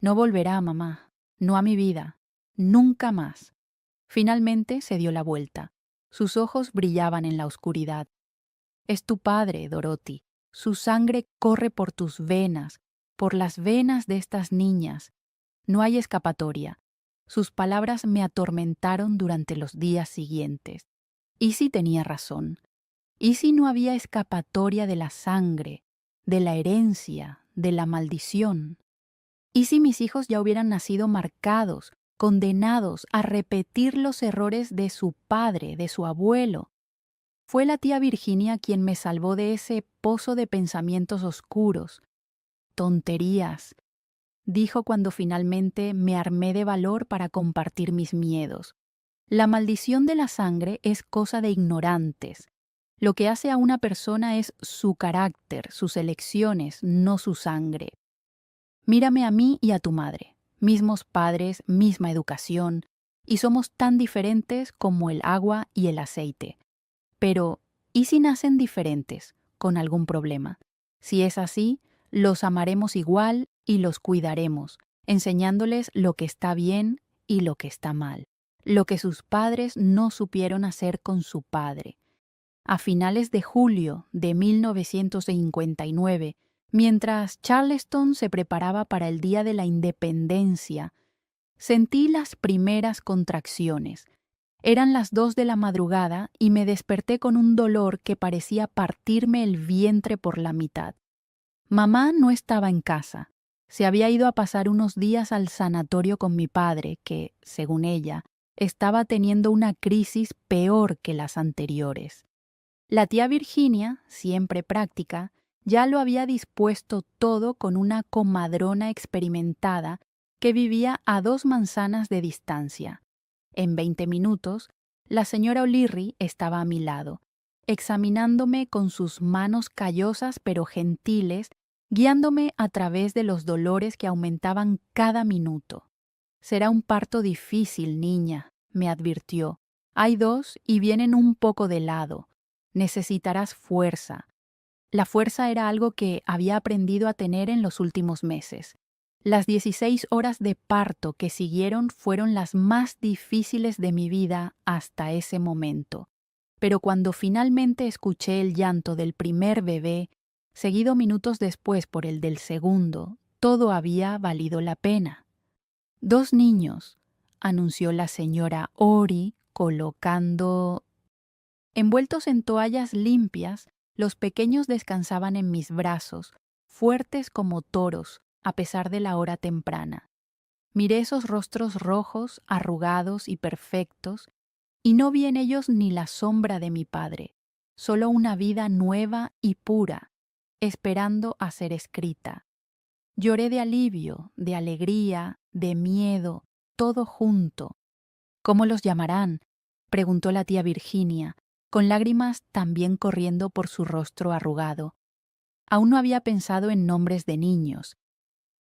No volverá, mamá, no a mi vida, nunca más. Finalmente se dio la vuelta. Sus ojos brillaban en la oscuridad. Es tu padre, Dorothy. Su sangre corre por tus venas, por las venas de estas niñas. No hay escapatoria. Sus palabras me atormentaron durante los días siguientes. ¿Y si tenía razón? ¿Y si no había escapatoria de la sangre, de la herencia, de la maldición? ¿Y si mis hijos ya hubieran nacido marcados, condenados a repetir los errores de su padre, de su abuelo? Fue la tía Virginia quien me salvó de ese pozo de pensamientos oscuros. Tonterías, dijo cuando finalmente me armé de valor para compartir mis miedos. La maldición de la sangre es cosa de ignorantes. Lo que hace a una persona es su carácter, sus elecciones, no su sangre. Mírame a mí y a tu madre, mismos padres, misma educación, y somos tan diferentes como el agua y el aceite. Pero, ¿y si nacen diferentes, con algún problema? Si es así, los amaremos igual y los cuidaremos, enseñándoles lo que está bien y lo que está mal, lo que sus padres no supieron hacer con su padre. A finales de julio de 1959, mientras Charleston se preparaba para el Día de la Independencia, sentí las primeras contracciones. Eran las 2 de la madrugada y me desperté con un dolor que parecía partirme el vientre por la mitad. Mamá no estaba en casa. Se había ido a pasar unos días al sanatorio con mi padre, que, según ella, estaba teniendo una crisis peor que las anteriores. La tía Virginia, siempre práctica, ya lo había dispuesto todo con una comadrona experimentada que vivía a 2 manzanas de distancia. En 20 minutos, la señora O'Leary estaba a mi lado, examinándome con sus manos callosas pero gentiles, guiándome a través de los dolores que aumentaban cada minuto. Será un parto difícil, niña, me advirtió, Hay dos y vienen un poco de lado. Necesitarás fuerza. La fuerza era algo que había aprendido a tener en los últimos meses. Las 16 horas de parto que siguieron fueron las más difíciles de mi vida hasta ese momento. Pero cuando finalmente escuché el llanto del primer bebé, seguido minutos después por el del segundo, todo había valido la pena. 2 niños, anunció la señora Ori, colocando... Envueltos en toallas limpias, los pequeños descansaban en mis brazos, fuertes como toros, a pesar de la hora temprana. Miré esos rostros rojos, arrugados y perfectos, y no vi en ellos ni la sombra de mi padre, solo una vida nueva y pura, esperando a ser escrita. Lloré de alivio, de alegría, de miedo, todo junto. ¿Cómo los llamarán?, preguntó la tía Virginia, con lágrimas también corriendo por su rostro arrugado. Aún no había pensado en nombres de niños.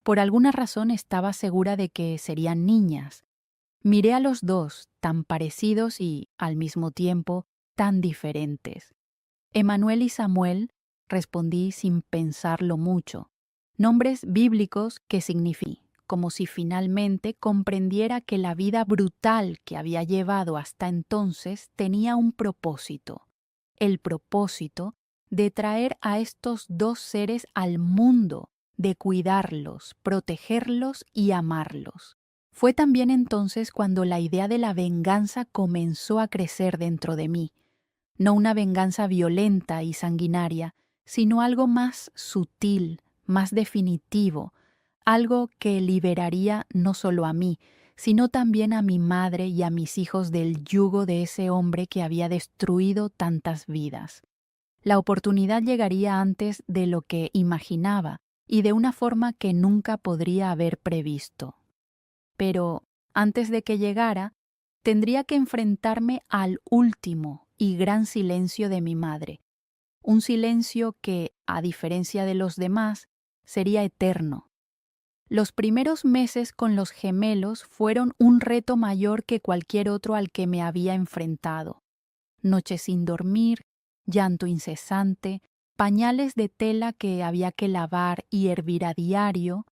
Por alguna razón estaba segura de que serían niñas. Miré a los dos, tan parecidos y, al mismo tiempo, tan diferentes. Emanuel y Samuel, respondí sin pensarlo mucho. Nombres bíblicos que significan, como si finalmente comprendiera que la vida brutal que había llevado hasta entonces tenía un propósito. El propósito de traer a estos dos seres al mundo, de cuidarlos, protegerlos y amarlos. Fue también entonces cuando la idea de la venganza comenzó a crecer dentro de mí. No una venganza violenta y sanguinaria, sino algo más sutil, más definitivo, algo que liberaría no solo a mí, sino también a mi madre y a mis hijos del yugo de ese hombre que había destruido tantas vidas. La oportunidad llegaría antes de lo que imaginaba y de una forma que nunca podría haber previsto. Pero, antes de que llegara, tendría que enfrentarme al último y gran silencio de mi madre, un silencio que, a diferencia de los demás, sería eterno. Los primeros meses con los gemelos fueron un reto mayor que cualquier otro al que me había enfrentado. Noches sin dormir, llanto incesante, pañales de tela que había que lavar y hervir a diario,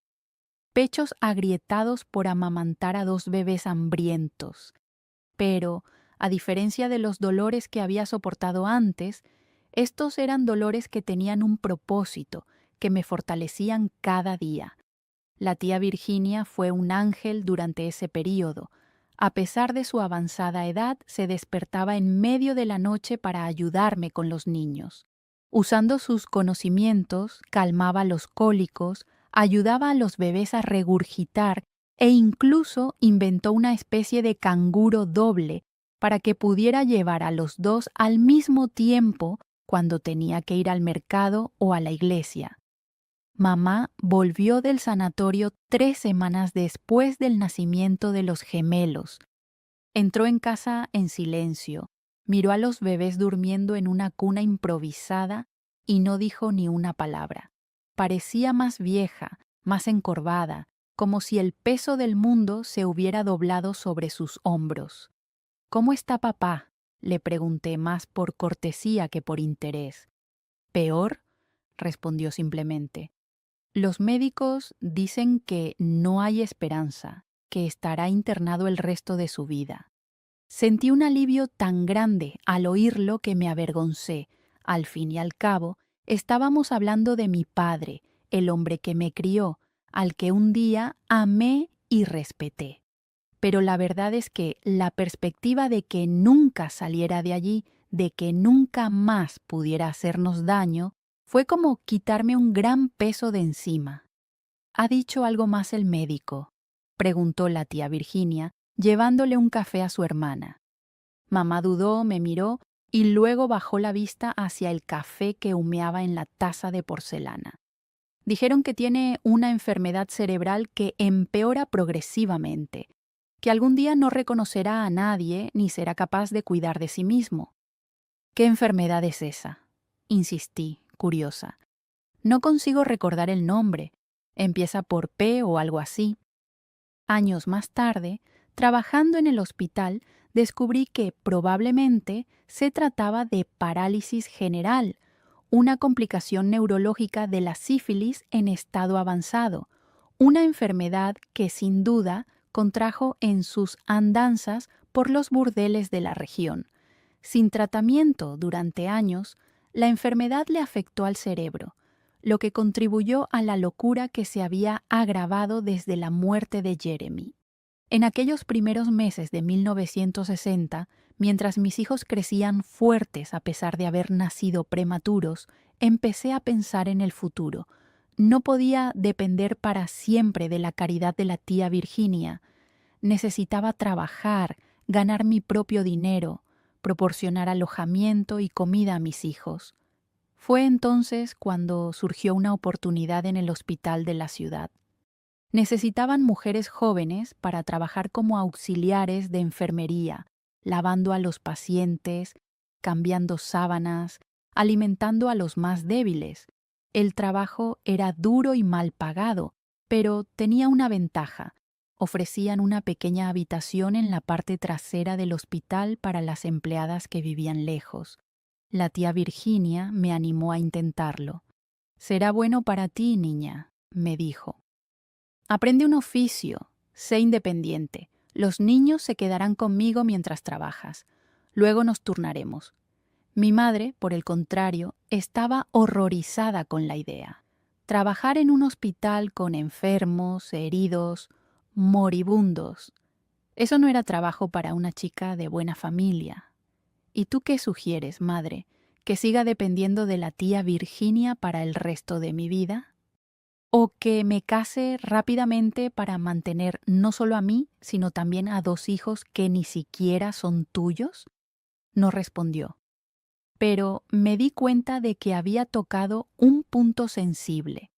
pechos agrietados por amamantar a 2 bebés hambrientos. Pero, a diferencia de los dolores que había soportado antes, estos eran dolores que tenían un propósito, que me fortalecían cada día. La tía Virginia fue un ángel durante ese período. A pesar de su avanzada edad, se despertaba en medio de la noche para ayudarme con los niños. Usando sus conocimientos, calmaba los cólicos, ayudaba a los bebés a regurgitar e incluso inventó una especie de canguro doble para que pudiera llevar a los dos al mismo tiempo cuando tenía que ir al mercado o a la iglesia. Mamá volvió del sanatorio 3 semanas después del nacimiento de los gemelos. Entró en casa en silencio, miró a los bebés durmiendo en una cuna improvisada y no dijo ni una palabra. Parecía más vieja, más encorvada, como si el peso del mundo se hubiera doblado sobre sus hombros. ¿Cómo está papá?, le pregunté más por cortesía que por interés. ¿Peor?, respondió simplemente. Los médicos dicen que no hay esperanza, que estará internado el resto de su vida. Sentí un alivio tan grande al oírlo que me avergoncé. Al fin y al cabo, estábamos hablando de mi padre, el hombre que me crió, al que un día amé y respeté. Pero la verdad es que la perspectiva de que nunca saliera de allí, de que nunca más pudiera hacernos daño, fue como quitarme un gran peso de encima. ¿Ha dicho algo más el médico?, preguntó la tía Virginia, llevándole un café a su hermana. Mamá dudó, me miró y luego bajó la vista hacia el café que humeaba en la taza de porcelana. Dijeron que tiene una enfermedad cerebral que empeora progresivamente, que algún día no reconocerá a nadie ni será capaz de cuidar de sí mismo. ¿Qué enfermedad es esa?, insistí, curiosa. No consigo recordar el nombre. Empieza por P o algo así. Años más tarde, trabajando en el hospital, descubrí que probablemente se trataba de parálisis general, una complicación neurológica de la sífilis en estado avanzado, una enfermedad que sin duda contrajo en sus andanzas por los burdeles de la región. Sin tratamiento durante años, la enfermedad le afectó al cerebro, lo que contribuyó a la locura que se había agravado desde la muerte de Jeremy. En aquellos primeros meses de 1960, mientras mis hijos crecían fuertes a pesar de haber nacido prematuros, empecé a pensar en el futuro. No podía depender para siempre de la caridad de la tía Virginia. Necesitaba trabajar, ganar mi propio dinero, proporcionar alojamiento y comida a mis hijos. Fue entonces cuando surgió una oportunidad en el hospital de la ciudad. Necesitaban mujeres jóvenes para trabajar como auxiliares de enfermería, lavando a los pacientes, cambiando sábanas, alimentando a los más débiles. El trabajo era duro y mal pagado, pero tenía una ventaja. Ofrecían una pequeña habitación en la parte trasera del hospital para las empleadas que vivían lejos. La tía Virginia me animó a intentarlo. «Será bueno para ti, niña», me dijo. «Aprende un oficio, sé independiente. Los niños se quedarán conmigo mientras trabajas. Luego nos turnaremos». Mi madre, por el contrario, estaba horrorizada con la idea. Trabajar en un hospital con enfermos, heridos, moribundos. Eso no era trabajo para una chica de buena familia. ¿Y tú qué sugieres, madre? ¿Que siga dependiendo de la tía Virginia para el resto de mi vida? ¿O que me case rápidamente para mantener no solo a mí, sino también a 2 hijos que ni siquiera son tuyos? No respondió. Pero me di cuenta de que había tocado un punto sensible.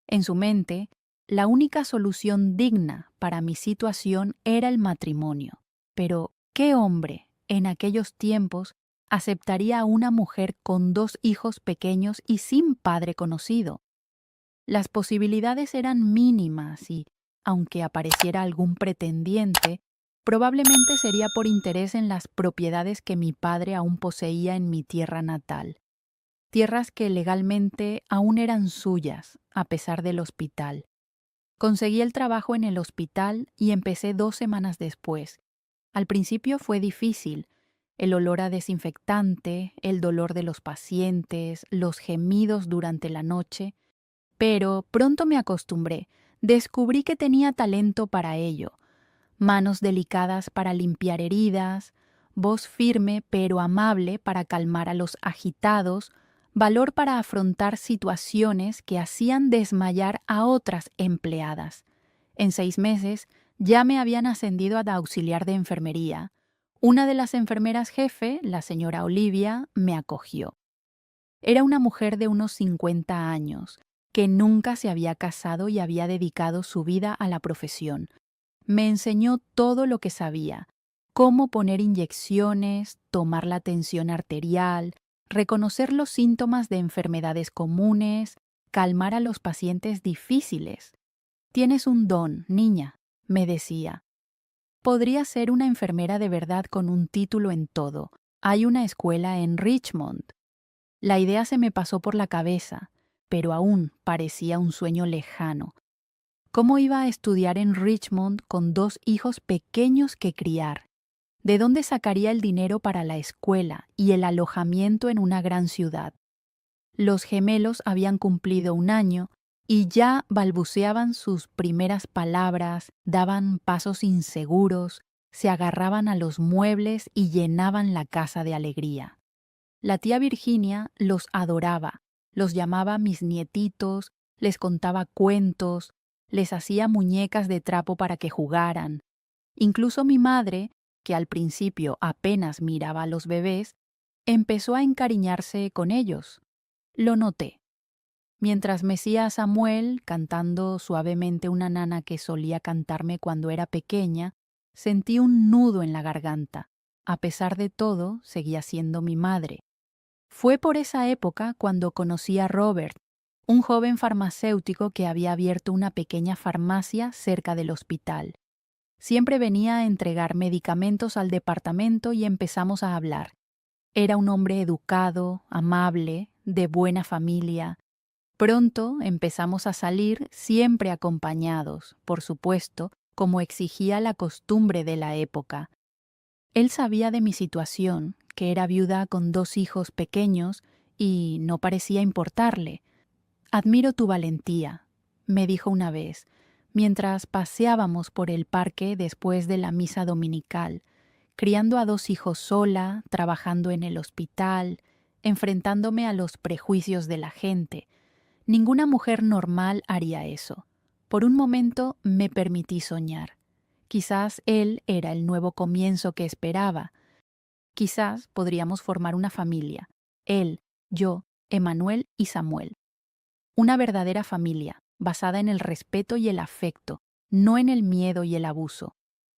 En su mente, la única solución digna para mi situación era el matrimonio. Pero, ¿qué hombre, en aquellos tiempos, aceptaría a una mujer con 2 hijos pequeños y sin padre conocido? Las posibilidades eran mínimas y, aunque apareciera algún pretendiente, probablemente sería por interés en las propiedades que mi padre aún poseía en mi tierra natal, tierras que legalmente aún eran suyas, a pesar del hospital. Conseguí el trabajo en el hospital y empecé 2 semanas después. Al principio fue difícil. El olor a desinfectante, el dolor de los pacientes, los gemidos durante la noche. Pero pronto me acostumbré. Descubrí que tenía talento para ello. Manos delicadas para limpiar heridas, voz firme pero amable para calmar a los agitados, valor para afrontar situaciones que hacían desmayar a otras empleadas. En 6 meses ya me habían ascendido a auxiliar de enfermería. Una de las enfermeras jefe, la señora Olivia, me acogió. Era una mujer de unos 50 años, que nunca se había casado y había dedicado su vida a la profesión. Me enseñó todo lo que sabía: cómo poner inyecciones, tomar la tensión arterial, reconocer los síntomas de enfermedades comunes, calmar a los pacientes difíciles. «Tienes un don, niña», me decía. «Podrías ser una enfermera de verdad con un título en todo. Hay una escuela en Richmond». La idea se me pasó por la cabeza, pero aún parecía un sueño lejano. ¿Cómo iba a estudiar en Richmond con 2 hijos pequeños que criar? ¿De dónde sacaría el dinero para la escuela y el alojamiento en una gran ciudad? Los gemelos habían cumplido 1 año y ya balbuceaban sus primeras palabras, daban pasos inseguros, se agarraban a los muebles y llenaban la casa de alegría. La tía Virginia los adoraba, los llamaba mis nietitos, les contaba cuentos, les hacía muñecas de trapo para que jugaran. Incluso mi madre, que al principio apenas miraba a los bebés, empezó a encariñarse con ellos. Lo noté. Mientras mecía a Samuel, cantando suavemente una nana que solía cantarme cuando era pequeña, sentí un nudo en la garganta. A pesar de todo, seguía siendo mi madre. Fue por esa época cuando conocí a Robert, un joven farmacéutico que había abierto una pequeña farmacia cerca del hospital. Siempre venía a entregar medicamentos al departamento y empezamos a hablar. Era un hombre educado, amable, de buena familia. Pronto empezamos a salir, siempre acompañados, por supuesto, como exigía la costumbre de la época. Él sabía de mi situación, que era viuda con 2 hijos pequeños, y no parecía importarle. «Admiro tu valentía», me dijo una vez, mientras paseábamos por el parque después de la misa dominical, criando a 2 hijos sola, trabajando en el hospital, enfrentándome a los prejuicios de la gente. Ninguna mujer normal haría eso. Por un momento me permití soñar. Quizás él era el nuevo comienzo que esperaba. Quizás podríamos formar una familia. Él, yo, Emanuel y Samuel. Una verdadera familia, basada en el respeto y el afecto, no en el miedo y el abuso.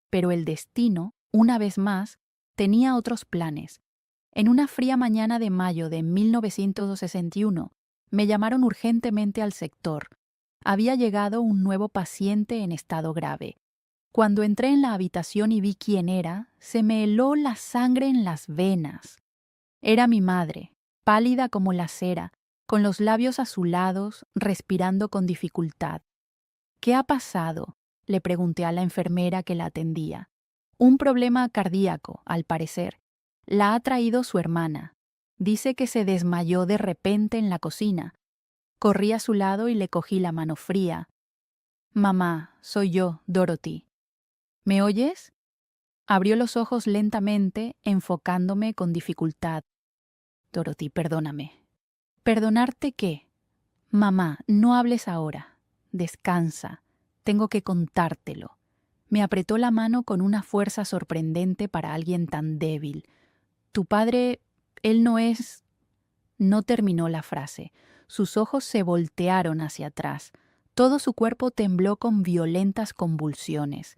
Pero el destino, una vez más, tenía otros planes. En una fría mañana de mayo de 1961, me llamaron urgentemente al sector. Había llegado un nuevo paciente en estado grave. Cuando entré en la habitación y vi quién era, se me heló la sangre en las venas. Era mi madre, pálida como la cera, con los labios azulados, respirando con dificultad. «¿Qué ha pasado?», le pregunté a la enfermera que la atendía. «Un problema cardíaco, al parecer. La ha traído su hermana. Dice que se desmayó de repente en la cocina». Corrí a su lado y le cogí la mano fría. «Mamá, soy yo, Dorothy. ¿Me oyes?». Abrió los ojos lentamente, enfocándome con dificultad. «Dorothy, perdóname». «¿Perdonarte qué?». «Mamá, no hables ahora. Descansa. Tengo que contártelo». Me apretó la mano con una fuerza sorprendente para alguien tan débil. «Tu padre, él no es...». No terminó la frase. Sus ojos se voltearon hacia atrás. Todo su cuerpo tembló con violentas convulsiones.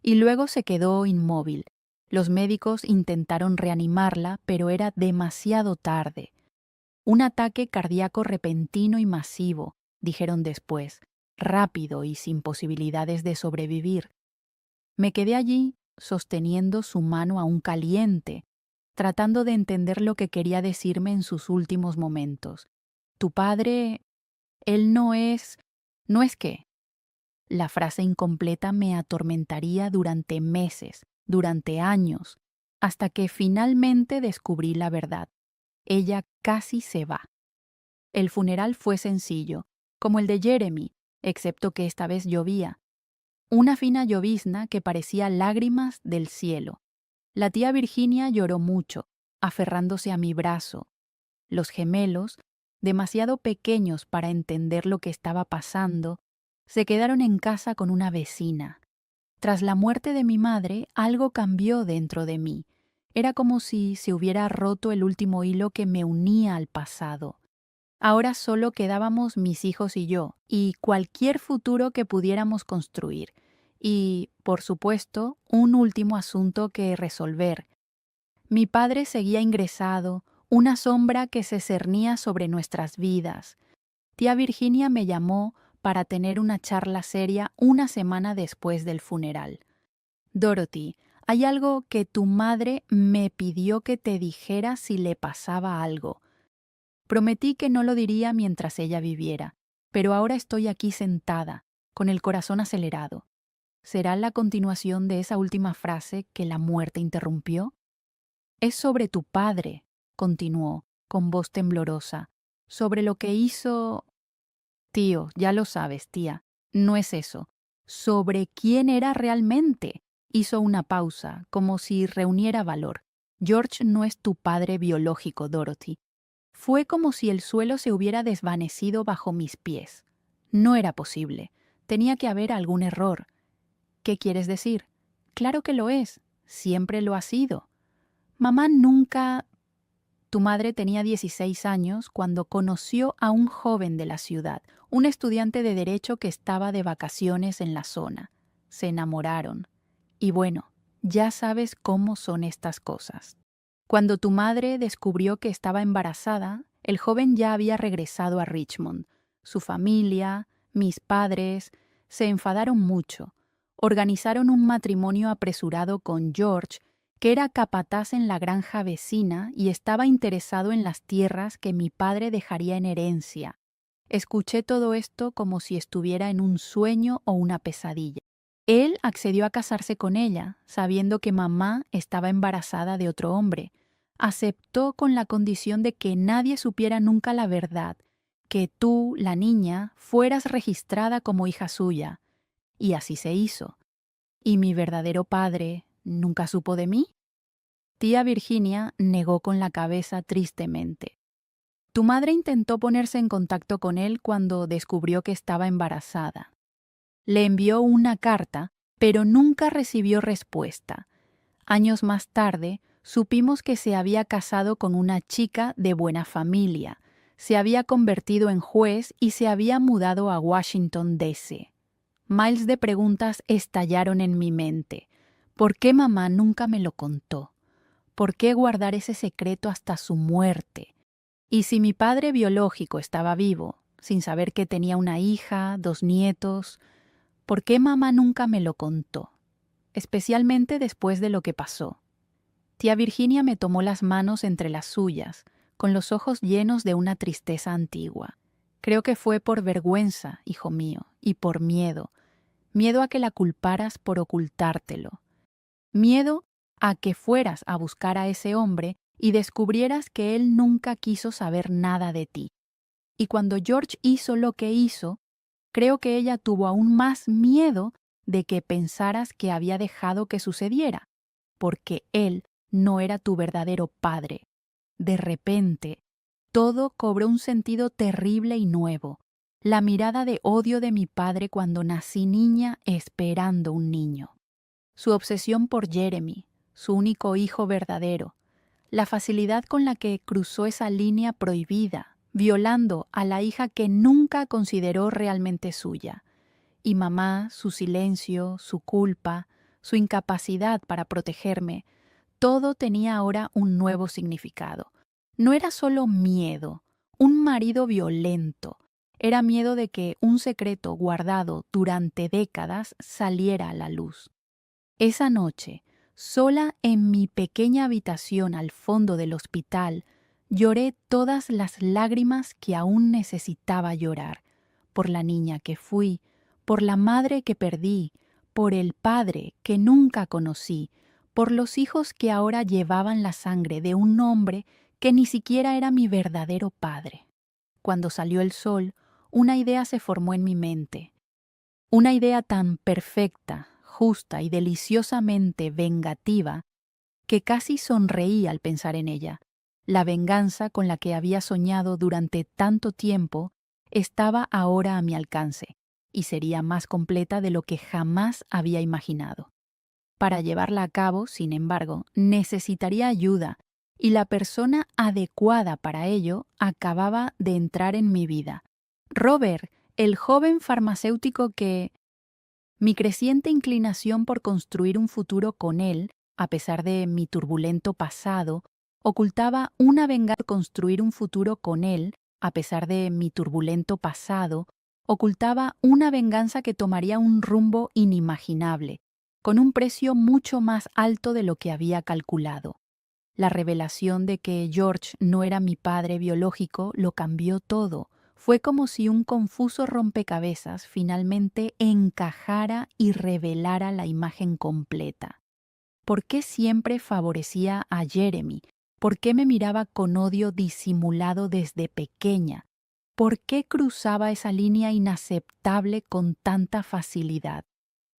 Y luego se quedó inmóvil. Los médicos intentaron reanimarla, pero era demasiado tarde. «Un ataque cardíaco repentino y masivo», dijeron después, «rápido y sin posibilidades de sobrevivir». Me quedé allí, sosteniendo su mano aún caliente, tratando de entender lo que quería decirme en sus últimos momentos. «Tu padre, él no es... ¿No es qué?». La frase incompleta me atormentaría durante meses, durante años, hasta que finalmente descubrí la verdad. Ella casi se va. El funeral fue sencillo, como el de Jeremy, excepto que esta vez llovía. Una fina llovizna que parecía lágrimas del cielo. La tía Virginia lloró mucho, aferrándose a mi brazo. Los gemelos, demasiado pequeños para entender lo que estaba pasando, se quedaron en casa con una vecina. Tras la muerte de mi madre, algo cambió dentro de mí. Era como si se hubiera roto el último hilo que me unía al pasado. Ahora solo quedábamos mis hijos y yo, y cualquier futuro que pudiéramos construir. Y, por supuesto, un último asunto que resolver. Mi padre seguía ingresado, una sombra que se cernía sobre nuestras vidas. Tía Virginia me llamó para tener una charla seria una semana después del funeral. «Dorothy, hay algo que tu madre me pidió que te dijera si le pasaba algo. Prometí que no lo diría mientras ella viviera, pero ahora estoy aquí sentada, con el corazón acelerado. ¿Será la continuación de esa última frase que la muerte interrumpió? Es sobre tu padre», continuó, con voz temblorosa, «sobre lo que hizo...». «Tío, ya lo sabes, tía, no es eso. Sobre quién era realmente». Hizo una pausa, como si reuniera valor. «George no es tu padre biológico, Dorothy». Fue como si el suelo se hubiera desvanecido bajo mis pies. No era posible. Tenía que haber algún error. «¿Qué quieres decir?». «Claro que lo es. Siempre lo ha sido. Mamá nunca...». Tu madre tenía 16 años cuando conoció a un joven de la ciudad, un estudiante de derecho que estaba de vacaciones en la zona. Se enamoraron. Y bueno, ya sabes cómo son estas cosas. Cuando tu madre descubrió que estaba embarazada, el joven ya había regresado a Richmond. Su familia, mis padres, se enfadaron mucho. organizaron un matrimonio apresurado con George, que era capataz en la granja vecina y estaba interesado en las tierras que mi padre dejaría en herencia. Escuché todo esto como si estuviera en un sueño o una pesadilla. Él accedió a casarse con ella, sabiendo que mamá estaba embarazada de otro hombre. Aceptó con la condición de que nadie supiera nunca la verdad, que tú, la niña, fueras registrada como hija suya. Y así se hizo. ¿Y mi verdadero padre nunca supo de mí? Tía Virginia negó con la cabeza tristemente. Tu madre intentó ponerse en contacto con él cuando descubrió que estaba embarazada. Le envió una carta, pero nunca recibió respuesta. Años más tarde, supimos que se había casado con una chica de buena familia, se había convertido en juez y se había mudado a Washington, D.C. Miles de preguntas estallaron en mi mente. ¿Por qué mamá nunca me lo contó? ¿Por qué guardar ese secreto hasta su muerte? Y si mi padre biológico estaba vivo, sin saber que tenía una hija, 2 nietos, ¿por qué mamá nunca me lo contó? Especialmente después de lo que pasó. Tía Virginia me tomó las manos entre las suyas, con los ojos llenos de una tristeza antigua. Creo que fue por vergüenza, hijo mío, y por miedo. Miedo a que la culparas por ocultártelo. Miedo a que fueras a buscar a ese hombre y descubrieras que él nunca quiso saber nada de ti. Y cuando George hizo lo que hizo, creo que ella tuvo aún más miedo de que pensaras que había dejado que sucediera, porque él no era tu verdadero padre. De repente, todo cobró un sentido terrible y nuevo. La mirada de odio de mi padre cuando nací niña esperando un niño. Su obsesión por Jeremy, su único hijo verdadero. La facilidad con la que cruzó esa línea prohibida, violando a la hija que nunca consideró realmente suya. Y mamá, su silencio, su culpa, su incapacidad para protegerme, todo tenía ahora un nuevo significado. No era solo miedo, un marido violento. Era miedo de que un secreto guardado durante décadas saliera a la luz. Esa noche, sola en mi pequeña habitación al fondo del hospital, lloré todas las lágrimas que aún necesitaba llorar, por la niña que fui, por la madre que perdí, por el padre que nunca conocí, por los hijos que ahora llevaban la sangre de un hombre que ni siquiera era mi verdadero padre. Cuando salió el sol, una idea se formó en mi mente. Una idea tan perfecta, justa y deliciosamente vengativa que casi sonreí al pensar en ella. La venganza con la que había soñado durante tanto tiempo estaba ahora a mi alcance y sería más completa de lo que jamás había imaginado. Para llevarla a cabo, sin embargo, necesitaría ayuda y la persona adecuada para ello acababa de entrar en mi vida. Robert, el joven farmacéutico que... Mi creciente inclinación por construir un futuro con él, a pesar de mi turbulento pasado, ocultaba una venganza por construir un futuro con él, a pesar de mi turbulento pasado, ocultaba una venganza que tomaría un rumbo inimaginable, con un precio mucho más alto de lo que había calculado. La revelación de que George no era mi padre biológico lo cambió todo. Fue como si un confuso rompecabezas finalmente encajara y revelara la imagen completa. ¿Por qué siempre favorecía a Jeremy? ¿Por qué me miraba con odio disimulado desde pequeña? ¿Por qué cruzaba esa línea inaceptable con tanta facilidad?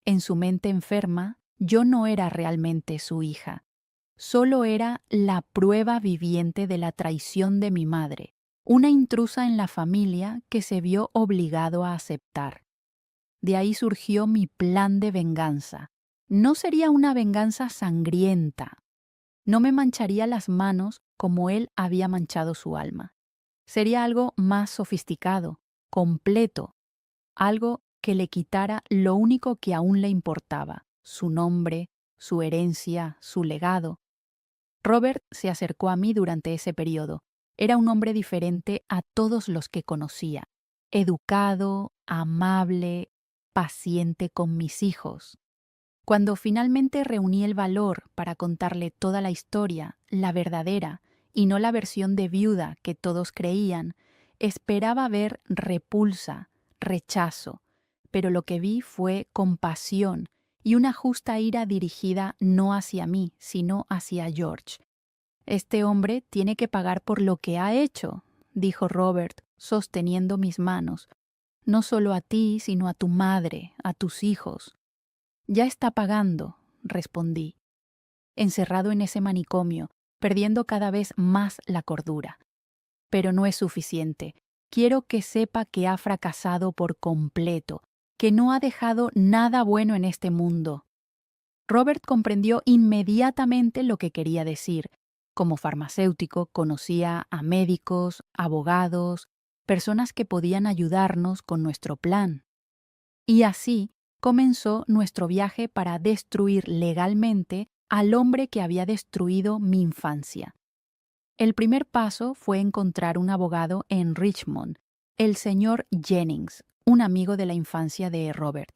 En su mente enferma, yo no era realmente su hija. Solo era la prueba viviente de la traición de mi madre, una intrusa en la familia que se vio obligado a aceptar. De ahí surgió mi plan de venganza. No sería una venganza sangrienta. No me mancharía las manos como él había manchado su alma. Sería algo más sofisticado, completo, algo que le quitara lo único que aún le importaba, su nombre, su herencia, su legado. Robert se acercó a mí durante ese periodo. Era un hombre diferente a todos los que conocía. Educado, amable, paciente con mis hijos. Cuando finalmente reuní el valor para contarle toda la historia, la verdadera, y no la versión de viuda que todos creían, esperaba ver repulsa, rechazo, pero lo que vi fue compasión y una justa ira dirigida no hacia mí, sino hacia George. Este hombre tiene que pagar por lo que ha hecho, dijo Robert, sosteniendo mis manos, no solo a ti, sino a tu madre, a tus hijos. Ya está pagando, respondí, encerrado en ese manicomio, perdiendo cada vez más la cordura. Pero no es suficiente. Quiero que sepa que ha fracasado por completo, que no ha dejado nada bueno en este mundo. Robert comprendió inmediatamente lo que quería decir. Como farmacéutico conocía a médicos, abogados, personas que podían ayudarnos con nuestro plan. Y así comenzó nuestro viaje para destruir legalmente al hombre que había destruido mi infancia. El primer paso fue encontrar un abogado en Richmond, el señor Jennings, un amigo de la infancia de Robert.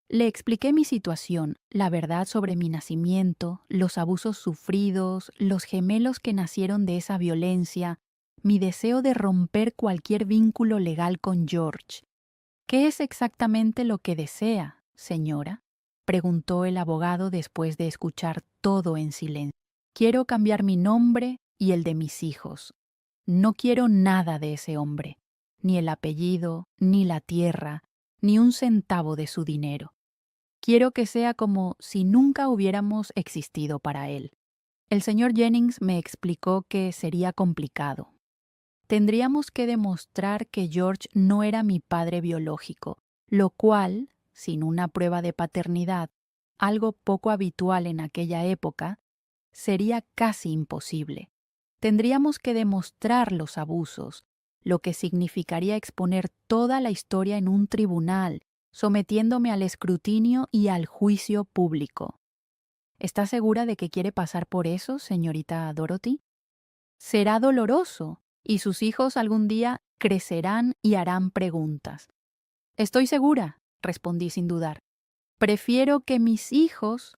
Le expliqué mi situación, la verdad sobre mi nacimiento, los abusos sufridos, los gemelos que nacieron de esa violencia, mi deseo de romper cualquier vínculo legal con George. ¿Qué es exactamente lo que desea, señora?, preguntó el abogado después de escuchar todo en silencio. Quiero cambiar mi nombre y el de mis hijos. No quiero nada de ese hombre, ni el apellido, ni la tierra, ni un centavo de su dinero. Quiero que sea como si nunca hubiéramos existido para él. El señor Jennings me explicó que sería complicado. Tendríamos que demostrar que George no era mi padre biológico, lo cual, sin una prueba de paternidad, algo poco habitual en aquella época, sería casi imposible. Tendríamos que demostrar los abusos, lo que significaría exponer toda la historia en un tribunal, sometiéndome al escrutinio y al juicio público. ¿Está segura de que quiere pasar por eso, señorita Dorothy? Será doloroso, y sus hijos algún día crecerán y harán preguntas. Estoy segura, respondí sin dudar. Prefiero que mis hijos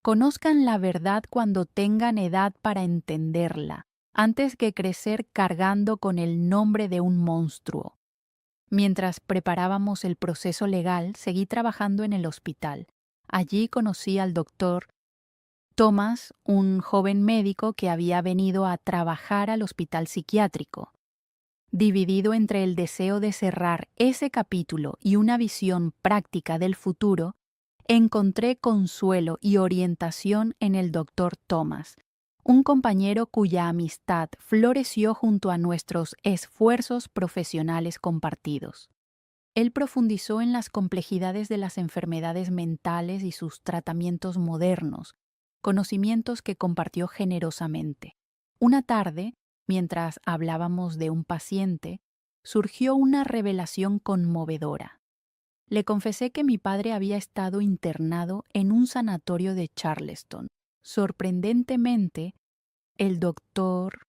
conozcan la verdad cuando tengan edad para entenderla, antes que crecer cargando con el nombre de un monstruo. Mientras preparábamos el proceso legal, seguí trabajando en el hospital. Allí conocí al doctor Thomas, un joven médico que había venido a trabajar al hospital psiquiátrico. Dividido entre el deseo de cerrar ese capítulo y una visión práctica del futuro, encontré consuelo y orientación en el doctor Thomas, un compañero cuya amistad floreció junto a nuestros esfuerzos profesionales compartidos. Él profundizó en las complejidades de las enfermedades mentales y sus tratamientos modernos, conocimientos que compartió generosamente. Una tarde, mientras hablábamos de un paciente, surgió una revelación conmovedora. Le confesé que mi padre había estado internado en un sanatorio de Charleston. Sorprendentemente, el doctor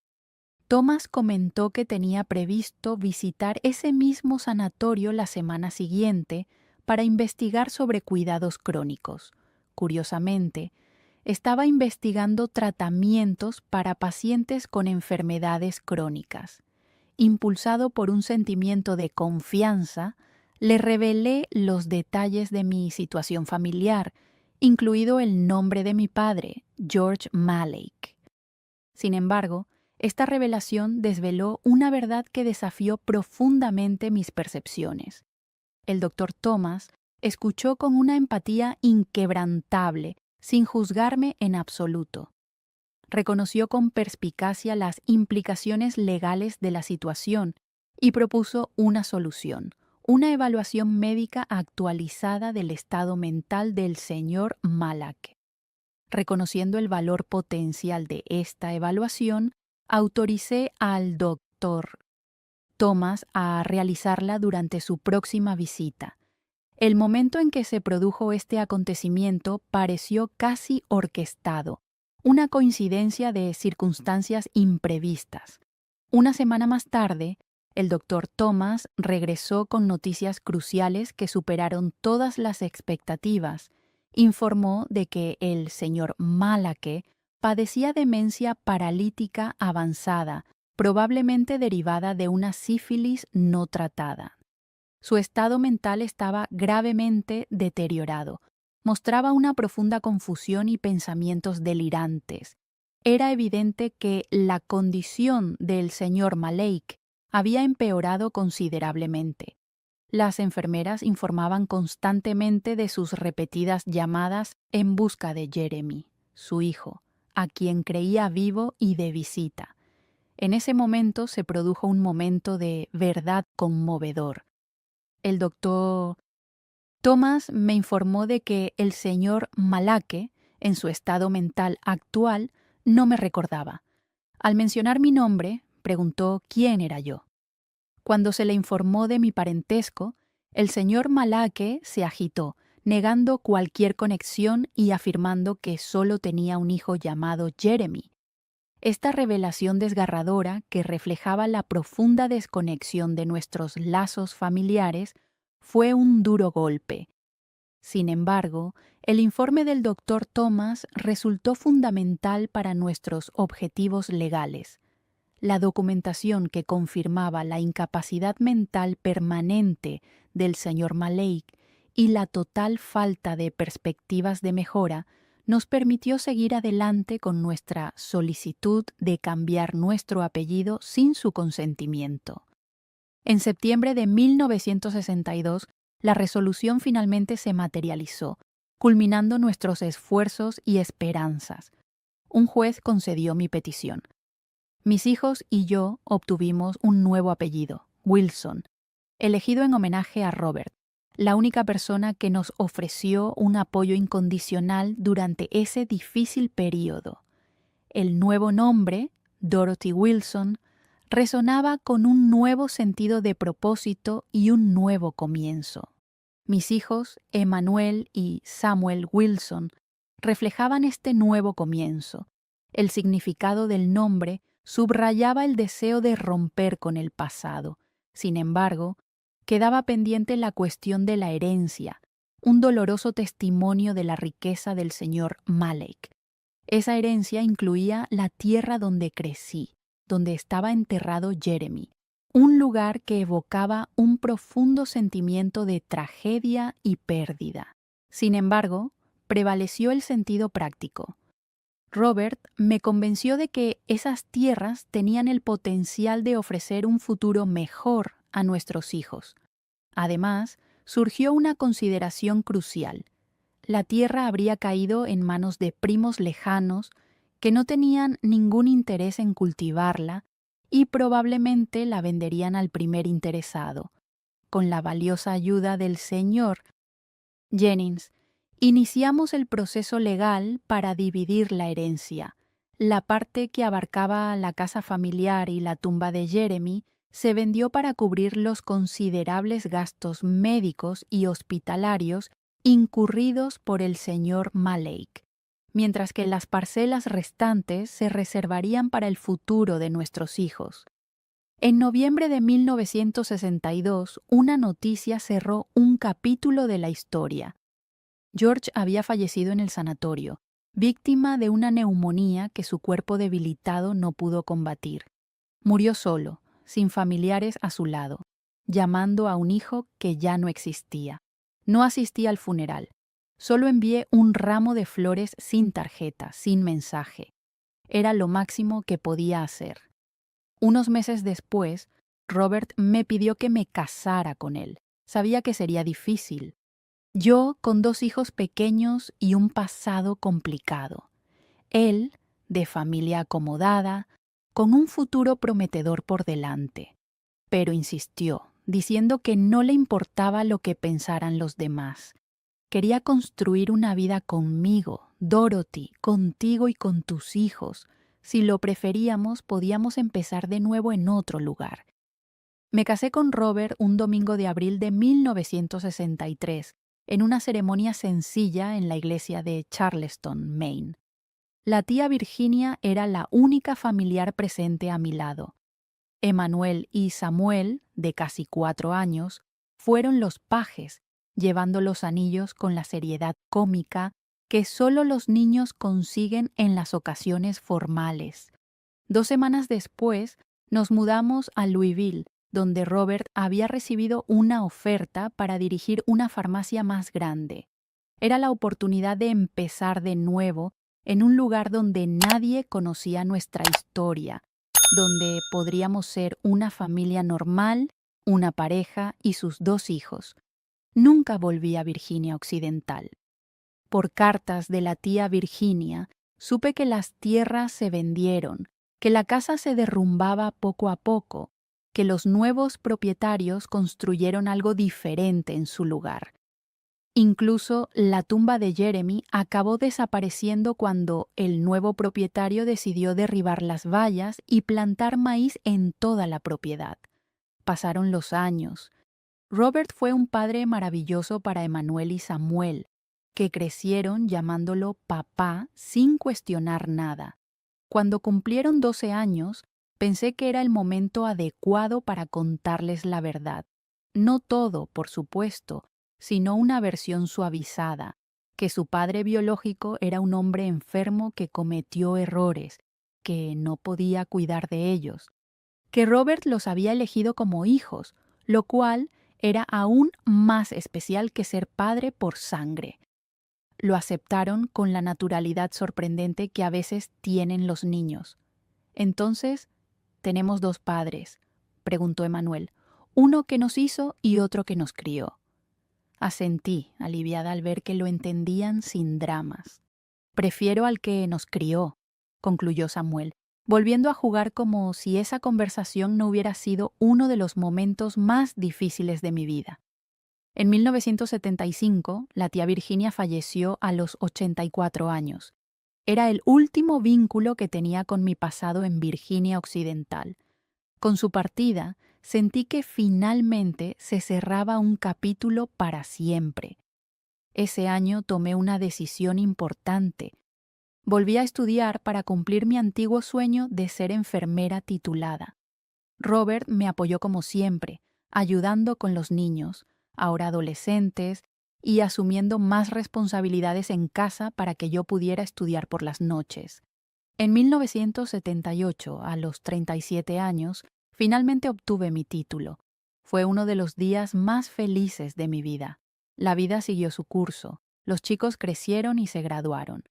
Thomas comentó que tenía previsto visitar ese mismo sanatorio la semana siguiente para investigar sobre cuidados crónicos. Curiosamente, estaba investigando tratamientos para pacientes con enfermedades crónicas. Impulsado por un sentimiento de confianza, le revelé los detalles de mi situación familiar, incluido el nombre de mi padre, George Malek. Sin embargo, esta revelación desveló una verdad que desafió profundamente mis percepciones. El doctor Thomas escuchó con una empatía inquebrantable, sin juzgarme en absoluto. Reconoció con perspicacia las implicaciones legales de la situación y propuso una solución, una evaluación médica actualizada del estado mental del señor Malak. Reconociendo el valor potencial de esta evaluación, autoricé al doctor Thomas a realizarla durante su próxima visita. El momento en que se produjo este acontecimiento pareció casi orquestado, una coincidencia de circunstancias imprevistas. Una semana más tarde, el doctor Thomas regresó con noticias cruciales que superaron todas las expectativas Informó de que el señor Malaque padecía demencia paralítica avanzada, probablemente derivada de una sífilis no tratada. Su estado mental estaba gravemente deteriorado. Mostraba una profunda confusión y pensamientos delirantes. Era evidente que la condición del señor Maleik había empeorado considerablemente. Las enfermeras informaban constantemente de sus repetidas llamadas en busca de Jeremy, su hijo, a quien creía vivo y de visita. En ese momento se produjo un momento de verdad conmovedor. El doctor Thomas me informó de que el señor Malaque, en su estado mental actual, no me recordaba. Al mencionar mi nombre, preguntó quién era yo. Cuando se le informó de mi parentesco, el señor Malaque se agitó, negando cualquier conexión y afirmando que solo tenía un hijo llamado Jeremy. Esta revelación desgarradora, que reflejaba la profunda desconexión de nuestros lazos familiares, fue un duro golpe. Sin embargo, el informe del doctor Thomas resultó fundamental para nuestros objetivos legales. La documentación que confirmaba la incapacidad mental permanente del señor Maleik y la total falta de perspectivas de mejora nos permitió seguir adelante con nuestra solicitud de cambiar nuestro apellido sin su consentimiento. En septiembre de 1962, la resolución finalmente se materializó, culminando nuestros esfuerzos y esperanzas. Un juez concedió mi petición. Mis hijos y yo obtuvimos un nuevo apellido, Wilson, elegido en homenaje a Robert, la única persona que nos ofreció un apoyo incondicional durante ese difícil período. El nuevo nombre, Dorothy Wilson, resonaba con un nuevo sentido de propósito y un nuevo comienzo. Mis hijos, Emmanuel y Samuel Wilson, reflejaban este nuevo comienzo. El significado del nombre subrayaba el deseo de romper con el pasado. Sin embargo, quedaba pendiente la cuestión de la herencia, un doloroso testimonio de la riqueza del señor Maleik. Esa herencia incluía la tierra donde crecí, donde estaba enterrado Jeremy, un lugar que evocaba un profundo sentimiento de tragedia y pérdida. Sin embargo, prevaleció el sentido práctico. Robert me convenció de que esas tierras tenían el potencial de ofrecer un futuro mejor a nuestros hijos. Además, surgió una consideración crucial. La tierra habría caído en manos de primos lejanos que no tenían ningún interés en cultivarla y probablemente la venderían al primer interesado. Con la valiosa ayuda del señor Jennings, iniciamos el proceso legal para dividir la herencia. La parte que abarcaba la casa familiar y la tumba de Jeremy se vendió para cubrir los considerables gastos médicos y hospitalarios incurridos por el señor Maleik, mientras que las parcelas restantes se reservarían para el futuro de nuestros hijos. En noviembre de 1962, una noticia cerró un capítulo de la historia. George había fallecido en el sanatorio, víctima de una neumonía que su cuerpo debilitado no pudo combatir. Murió solo, sin familiares a su lado, llamando a un hijo que ya no existía. No asistí al funeral. Solo envié un ramo de flores sin tarjeta, sin mensaje. Era lo máximo que podía hacer. Unos meses después, Robert me pidió que me casara con él. Sabía que sería difícil. Yo con 2 hijos pequeños y un pasado complicado. Él, de familia acomodada, con un futuro prometedor por delante. Pero insistió, diciendo que no le importaba lo que pensaran los demás. Quería construir una vida conmigo, Dorothy, contigo y con tus hijos. Si lo preferíamos, podíamos empezar de nuevo en otro lugar. Me casé con Robert un domingo de abril de 1963, en una ceremonia sencilla en la iglesia de Charleston, Maine. La tía Virginia era la única familiar presente a mi lado. Emmanuel y Samuel, de casi 4 años, fueron los pajes, llevando los anillos con la seriedad cómica que solo los niños consiguen en las ocasiones formales. 2 semanas después, nos mudamos a Louisville, donde Robert había recibido una oferta para dirigir una farmacia más grande. Era la oportunidad de empezar de nuevo en un lugar donde nadie conocía nuestra historia, donde podríamos ser una familia normal, una pareja y sus 2 hijos. Nunca volví a Virginia Occidental. Por cartas de la tía Virginia, supe que las tierras se vendieron, que la casa se derrumbaba poco a poco, que los nuevos propietarios construyeron algo diferente en su lugar. Incluso la tumba de Jeremy acabó desapareciendo cuando el nuevo propietario decidió derribar las vallas y plantar maíz en toda la propiedad. Pasaron los años. Robert fue un padre maravilloso para Emmanuel y Samuel, que crecieron llamándolo papá sin cuestionar nada. Cuando cumplieron 12 años, pensé que era el momento adecuado para contarles la verdad. No todo, por supuesto, sino una versión suavizada, que su padre biológico era un hombre enfermo que cometió errores, que no podía cuidar de ellos, que Robert los había elegido como hijos, lo cual era aún más especial que ser padre por sangre. Lo aceptaron con la naturalidad sorprendente que a veces tienen los niños. Entonces, ¿tenemos 2 padres?, preguntó Emmanuel, uno que nos hizo y otro que nos crió. Asentí, aliviada al ver que lo entendían sin dramas. Prefiero al que nos crió, concluyó Samuel, volviendo a jugar como si esa conversación no hubiera sido uno de los momentos más difíciles de mi vida. En 1975, la tía Virginia falleció a los 84 años. Era el último vínculo que tenía con mi pasado en Virginia Occidental. Con su partida, sentí que finalmente se cerraba un capítulo para siempre. Ese año tomé una decisión importante. Volví a estudiar para cumplir mi antiguo sueño de ser enfermera titulada. Robert me apoyó como siempre, ayudando con los niños, ahora adolescentes, y asumiendo más responsabilidades en casa para que yo pudiera estudiar por las noches. En 1978, a los 37 años, finalmente obtuve mi título. Fue uno de los días más felices de mi vida. La vida siguió su curso, los chicos crecieron y se graduaron.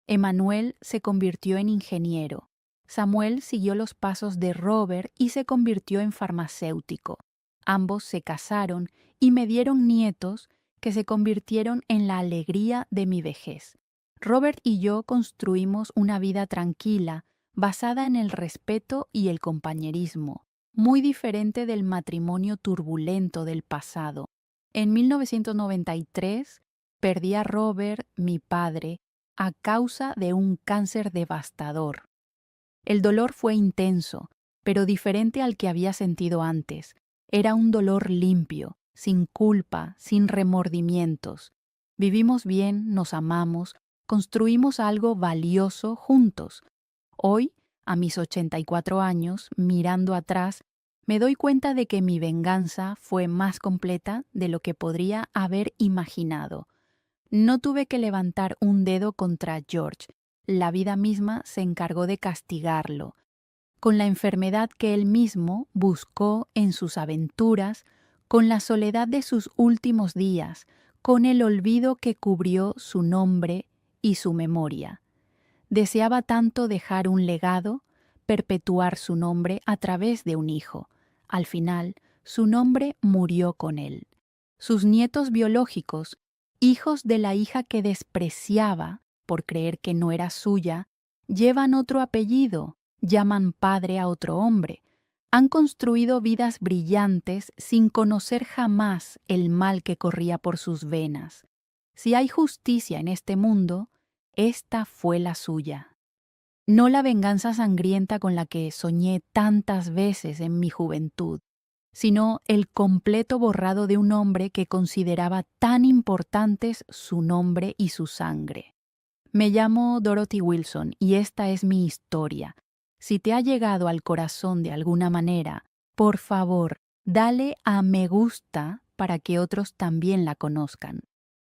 Emmanuel se convirtió en ingeniero. Samuel siguió los pasos de Robert y se convirtió en farmacéutico. Ambos se casaron y me dieron nietos que se convirtieron en la alegría de mi vejez. Robert y yo construimos una vida tranquila, basada en el respeto y el compañerismo, muy diferente del matrimonio turbulento del pasado. En 1993, perdí a Robert, mi padre, a causa de un cáncer devastador. El dolor fue intenso, pero diferente al que había sentido antes. Era un dolor limpio, sin culpa, sin remordimientos. Vivimos bien, nos amamos, construimos algo valioso juntos. Hoy, a mis 84 años, mirando atrás, me doy cuenta de que mi venganza fue más completa de lo que podría haber imaginado. No tuve que levantar un dedo contra George. La vida misma se encargó de castigarlo, con la enfermedad que él mismo buscó en sus aventuras, con la soledad de sus últimos días, con el olvido que cubrió su nombre y su memoria. Deseaba tanto dejar un legado, perpetuar su nombre a través de un hijo. Al final, su nombre murió con él. Sus nietos biológicos, hijos de la hija que despreciaba por creer que no era suya, llevan otro apellido, llaman padre a otro hombre. Han construido vidas brillantes sin conocer jamás el mal que corría por sus venas. Si hay justicia en este mundo, esta fue la suya. No la venganza sangrienta con la que soñé tantas veces en mi juventud, sino el completo borrado de un hombre que consideraba tan importantes su nombre y su sangre. Me llamo Dorothy Wilson y esta es mi historia. Si te ha llegado al corazón de alguna manera, por favor, dale a me gusta para que otros también la conozcan.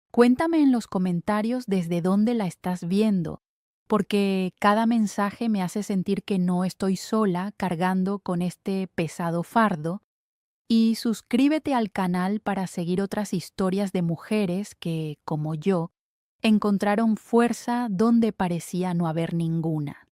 Cuéntame en los comentarios desde dónde la estás viendo, porque cada mensaje me hace sentir que no estoy sola cargando con este pesado fardo. Y suscríbete al canal para seguir otras historias de mujeres que, como yo, encontraron fuerza donde parecía no haber ninguna.